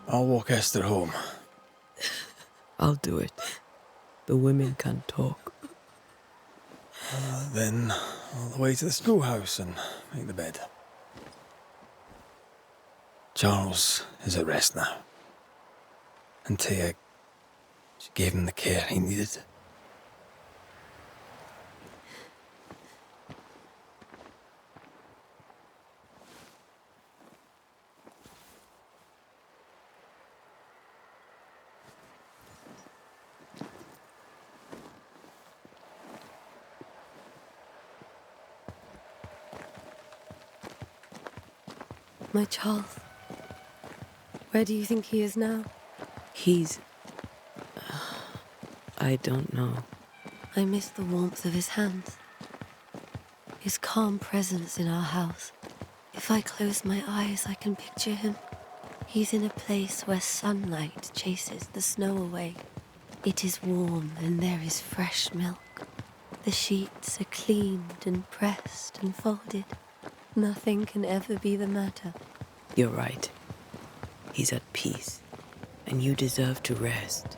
I'll walk Esther home. I'll do it. The women can talk. Then all the way to the schoolhouse and make the bed. Charles is at rest now. Antea, she gave him the care he needed. My Charles, where do you think he is now? He's... I don't know. I miss the warmth of his hands. His calm presence in our house. If I close my eyes, I can picture him. He's in a place where sunlight chases the snow away. It is warm and there is fresh milk. The sheets are cleaned and pressed and folded. Nothing can ever be the matter. You're right. He's at peace, and you deserve to rest.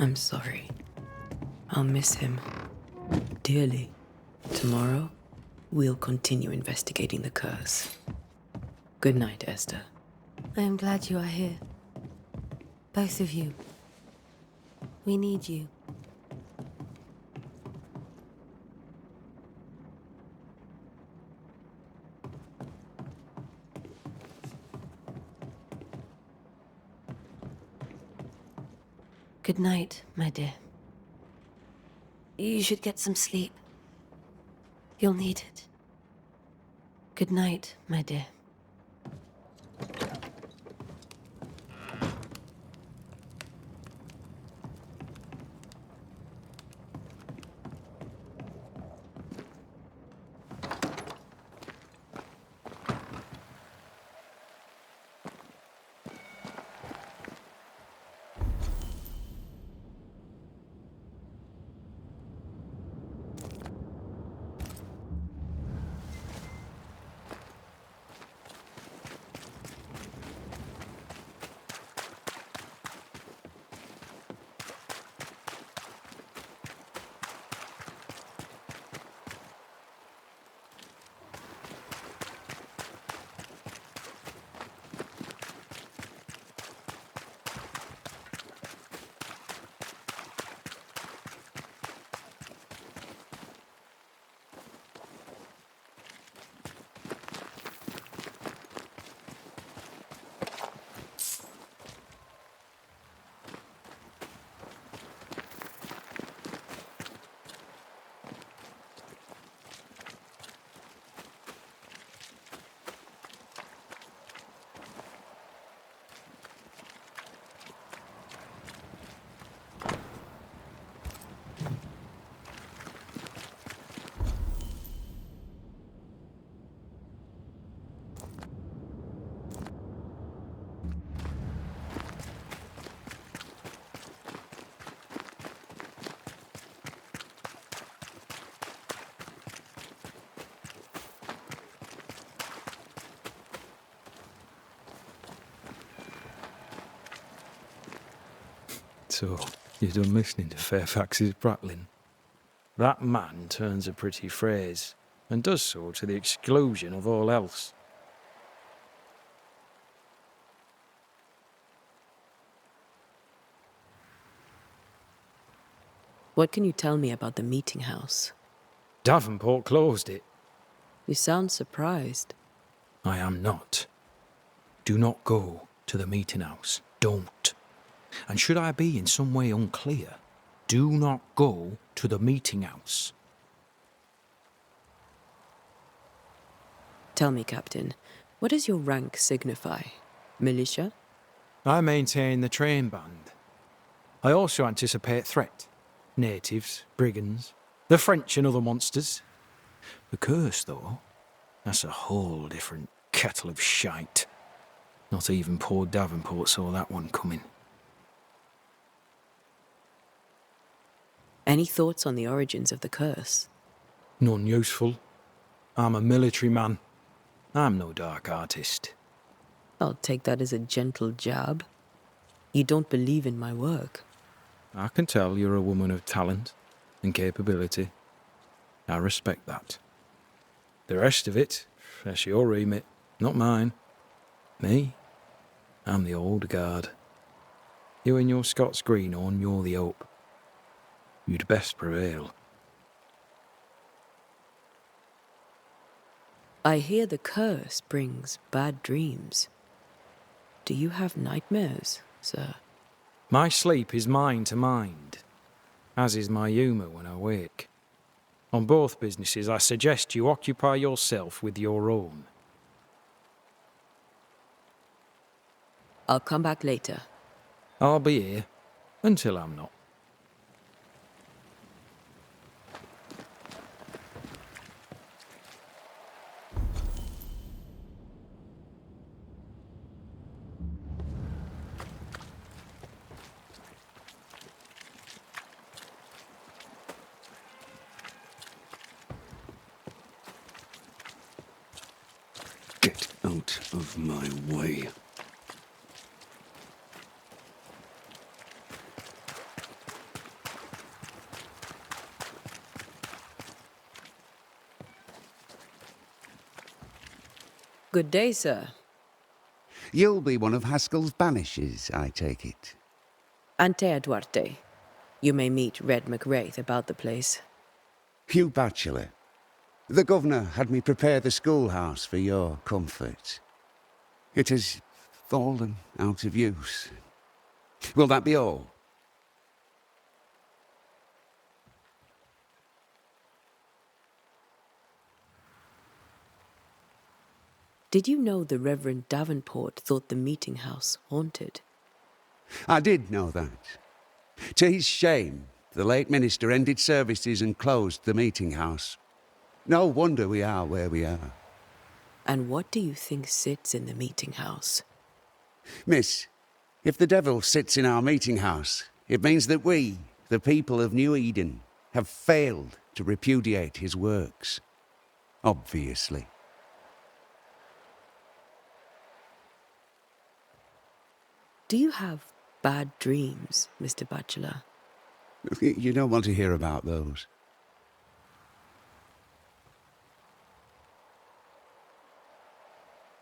I'm sorry. I'll miss him dearly. Tomorrow, we'll continue investigating the curse. Good night, Esther. I am glad you are here. Both of you. We need you. Good night, my dear. You should get some sleep. You'll need it. Good night, my dear. So, you're done listening to Fairfax's prattling? That man turns a pretty phrase, and does so to the exclusion of all else. What can you tell me about the meeting house? Davenport closed it. You sound surprised. I am not. Do not go to the meeting house. Don't. And should I be in some way unclear, do not go to the meeting house. Tell me, Captain, what does your rank signify? Militia? I maintain the train band. I also anticipate threat. Natives, brigands, the French and other monsters. The curse, though, that's a whole different kettle of shite. Not even poor Davenport saw that one coming. Any thoughts on the origins of the curse? None useful. I'm a military man. I'm no dark artist. I'll take that as a gentle jab. You don't believe in my work. I can tell you're a woman of talent and capability. I respect that. The rest of it, that's your remit, not mine. Me? I'm the old guard. You and your Scots greenhorn, you're the hope. You'd best prevail. I hear the curse brings bad dreams. Do you have nightmares, sir? My sleep is mind to mind, as is my humour when I wake. On both businesses, I suggest you occupy yourself with your own. I'll come back later. I'll be here until I'm not. Get out of my way. Good day, sir. You'll be one of Haskell's Banishers, I take it. Antea Duarte. You may meet Red McWraith about the place. Hugh Bachelor. The governor had me prepare the schoolhouse for your comfort. It has fallen out of use. Will that be all? Did you know the Reverend Davenport thought the meeting house haunted? I did know that. To his shame, the late minister ended services and closed the meeting house. No wonder we are where we are. And what do you think sits in the meeting house? Miss, if the devil sits in our meeting house, it means that we, the people of New Eden, have failed to repudiate his works. Obviously. Do you have bad dreams, Mr. Bachelor? You don't want to hear about those.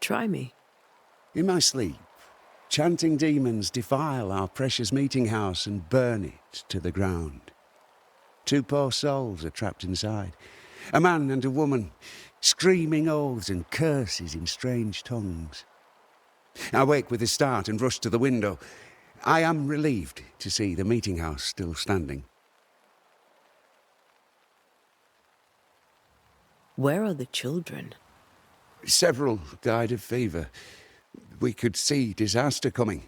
Try me. In my sleep, chanting demons defile our precious meeting house and burn it to the ground. 2 poor souls are trapped inside. A man and a woman, screaming oaths and curses in strange tongues. I wake with a start and rush to the window. I am relieved to see the meeting house still standing. Where are the children? Several died of fever. We could see disaster coming.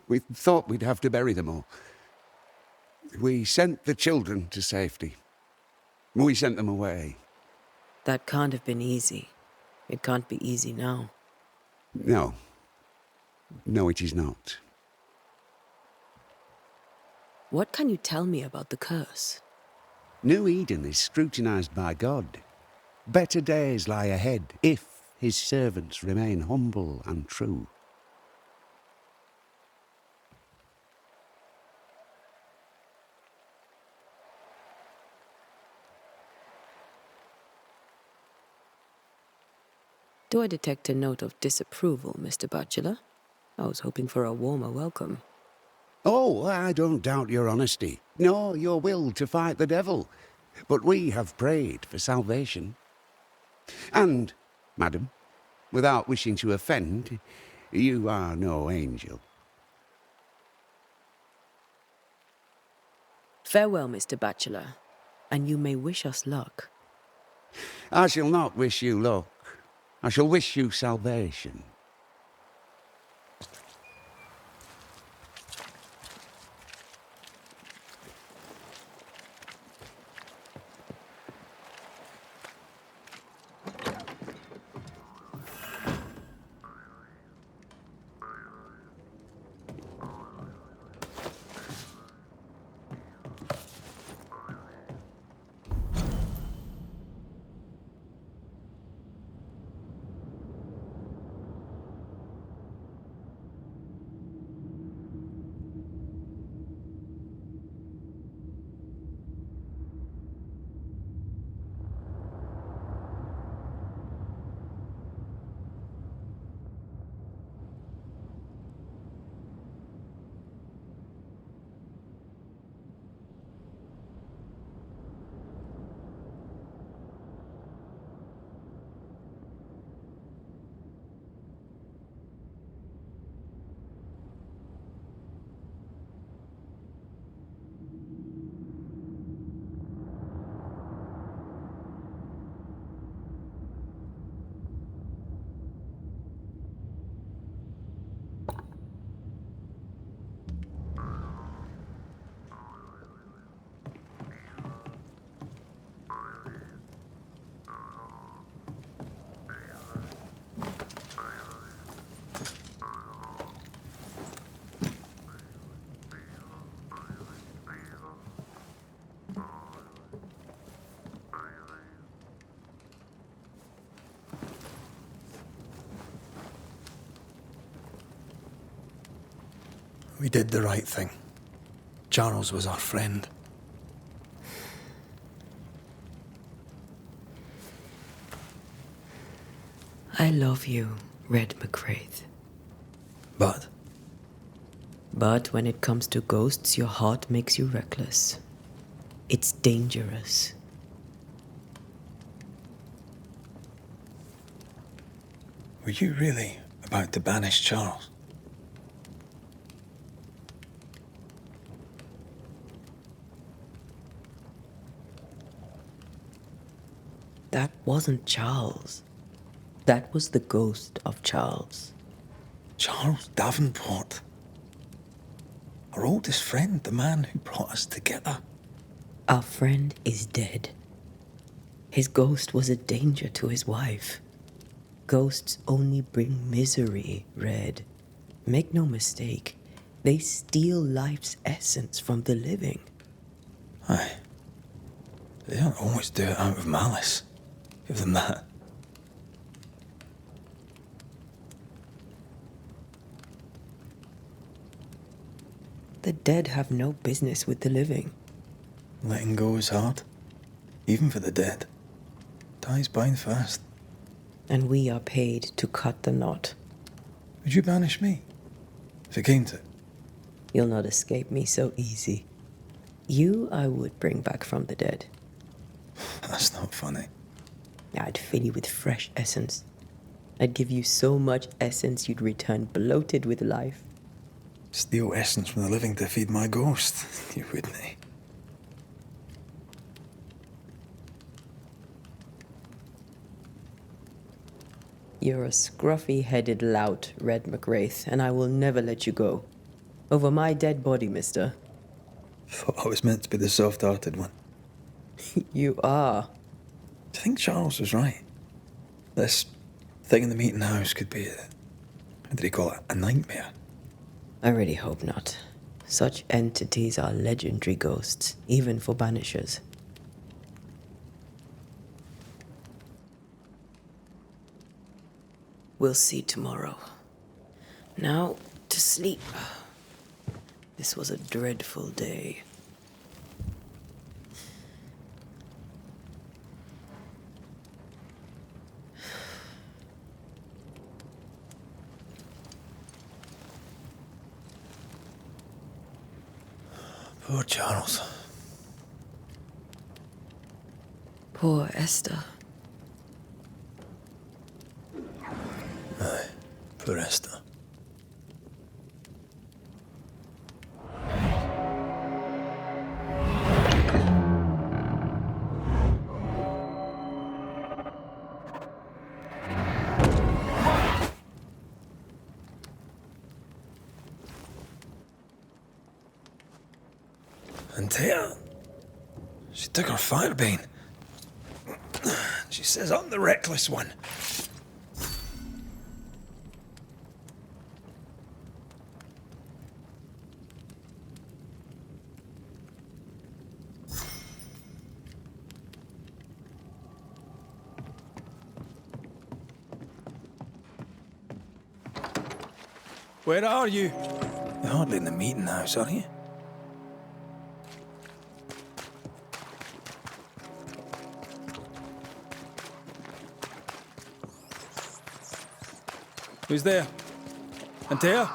We thought we'd have to bury them all. We sent the children to safety. We sent them away. That can't have been easy. It can't be easy now. No. No, it is not. What can you tell me about the curse? New Eden is scrutinized by God. Better days lie ahead if his servants remain humble and true. Do I detect a note of disapproval, Mr. Bachelor? I was hoping for a warmer welcome. Oh, I don't doubt your honesty, nor your will to fight the devil. But we have prayed for salvation. And, madam, without wishing to offend, you are no angel. Farewell, Mr. Bachelor, and you may wish us luck. I shall not wish you luck. I shall wish you salvation. We did the right thing. Charles was our friend. I love you, Red McWraith. But But when it comes to ghosts, your heart makes you reckless. It's dangerous. were you really about to banish Charles? That wasn't Charles. That was the ghost of Charles. Charles Davenport. Our oldest friend, the man who brought us together. Our friend is dead. His ghost was a danger to his wife. Ghosts only bring misery, Red. Make no mistake, they steal life's essence from the living. Aye. They don't always do it out of malice. Give them that. The dead have no business with the living. Letting go is hard. Even for the dead. Ties bind fast. And we are paid to cut the knot. Would you banish me? If it came to it? You'll not escape me so easy. You I would bring back from the dead. That's not funny. I'd fill you with fresh essence. I'd give you so much essence you'd return bloated with life. Steal essence from the living to feed my ghost. You wouldn't, eh? You're a scruffy-headed lout, Red McWraith, and I will never let you go. Over my dead body, mister. Thought I was meant to be the soft-hearted one. You are. Do you think Charles was right? This thing in the meeting house could be how did he call it? A nightmare? I really hope not. Such entities are legendary ghosts, even for Banishers. We'll see tomorrow. Now, to sleep. This was a dreadful day. Poor Charles. Poor Esther. Aye, poor Esther. And Tia, she took her firebane. She says I'm the reckless one. Where are you? You're hardly in the meeting house, are you? Who's there? Antea?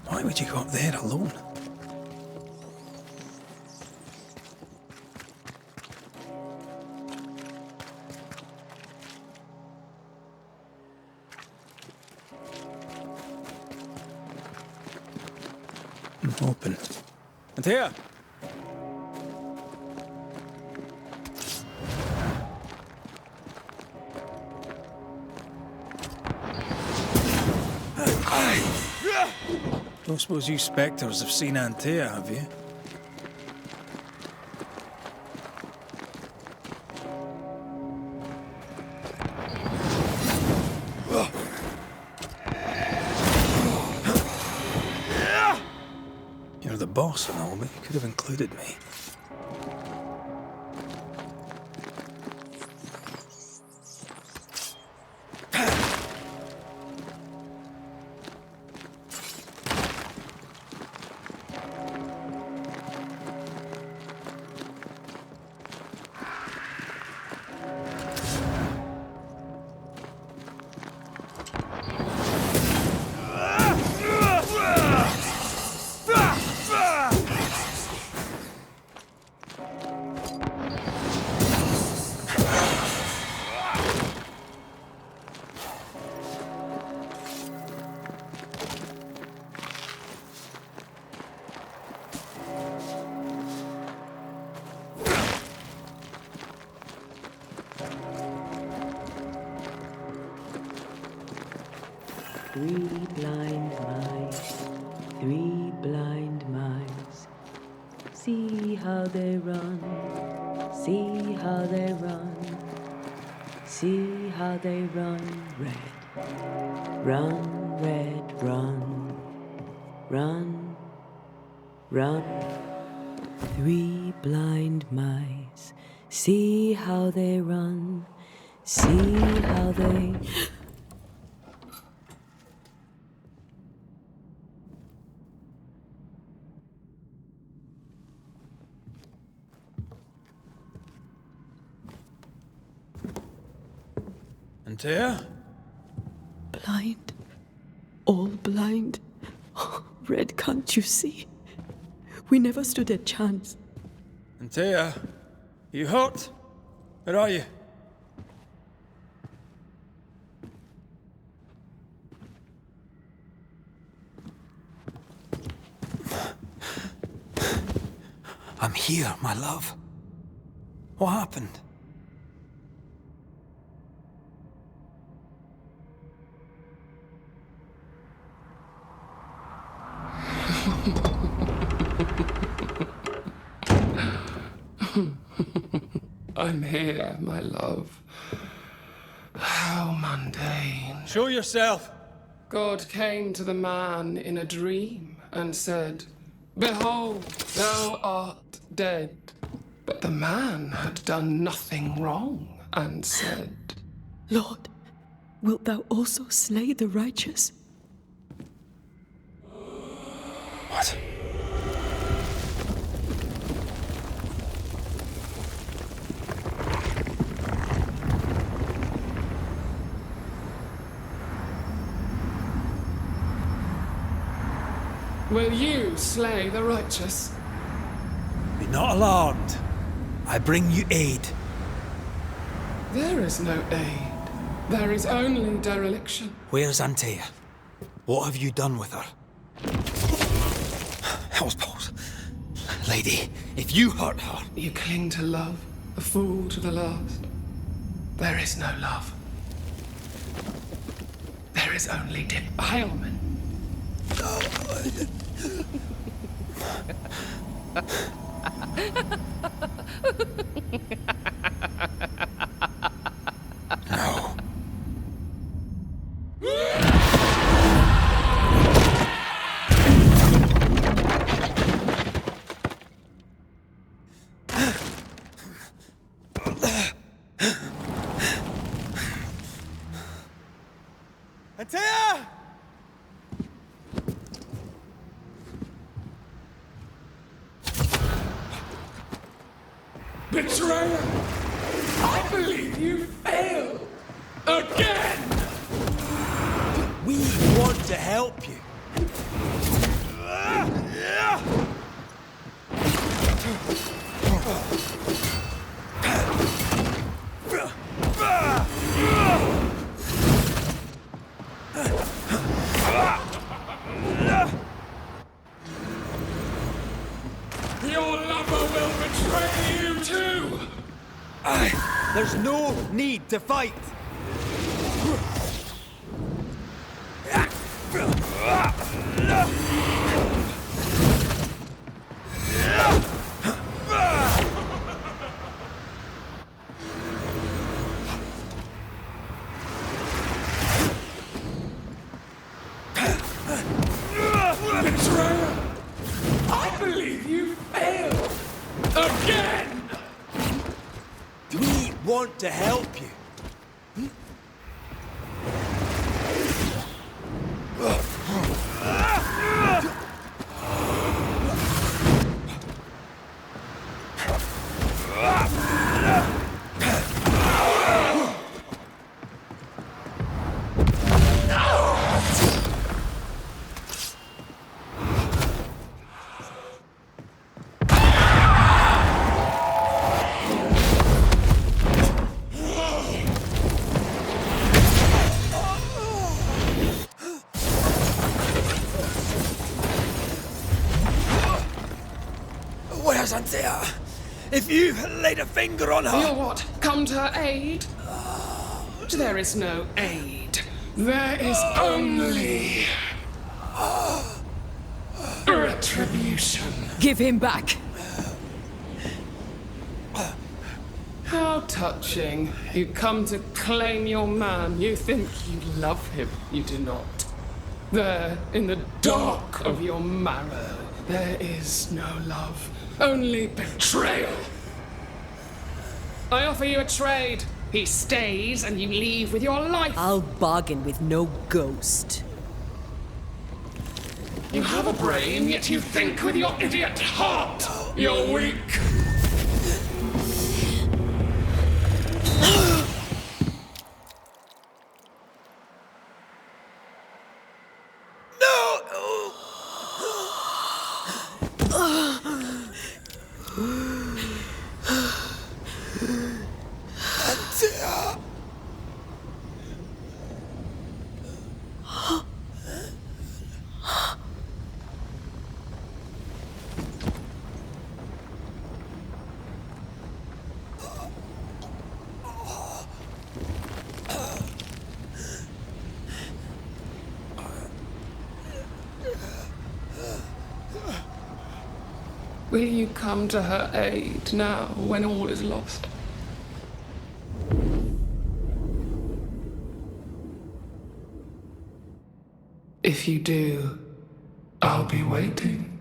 Why would you go up there alone? Open. And here. Don't suppose you spectres have seen Antea, have you? boss and all, but you could have included me. Three blind mice. See how they run, see how they run, see how they run, red. Run, red, run, run, run. Three blind mice. See how they run, see how they... Antea? Blind. All blind. Oh, Red, can't you see? We never stood a chance. Antea? You hurt? Where are you? I'm here, my love. What happened? I'm here, my love. How mundane. Show yourself. God came to the man in a dream and said, "Behold, thou art dead." But the man had done nothing wrong and said, Lord, wilt thou also slay the righteous? What? "Will you slay the righteous?" Be not alarmed. I bring you aid. There is no aid. There is only dereliction. Where's Antea? What have you done with her? Hell's balls. Lady, if you hurt her... You cling to love, a fool to the last. There is no love. There is only defilement. No. Antea! Betrayer! I believe you failed! Again! We want to help you. Your lover will betray you too! There's no need to fight. Betrayer! I to help you. Where's Antea? If you laid a finger on her... You'll what? Come to her aid? There is no aid. There is only... retribution. Give him back. How touching. You come to claim your man. You think you love him. You do not. There, in the dark of your marrow, there is no love. Only betrayal. I offer you a trade. He stays and you leave with your life. I'll bargain with no ghost. You have a brain, yet you think with your idiot heart. You're weak. Will you come to her aid now, when all is lost? If you do, I'll be waiting.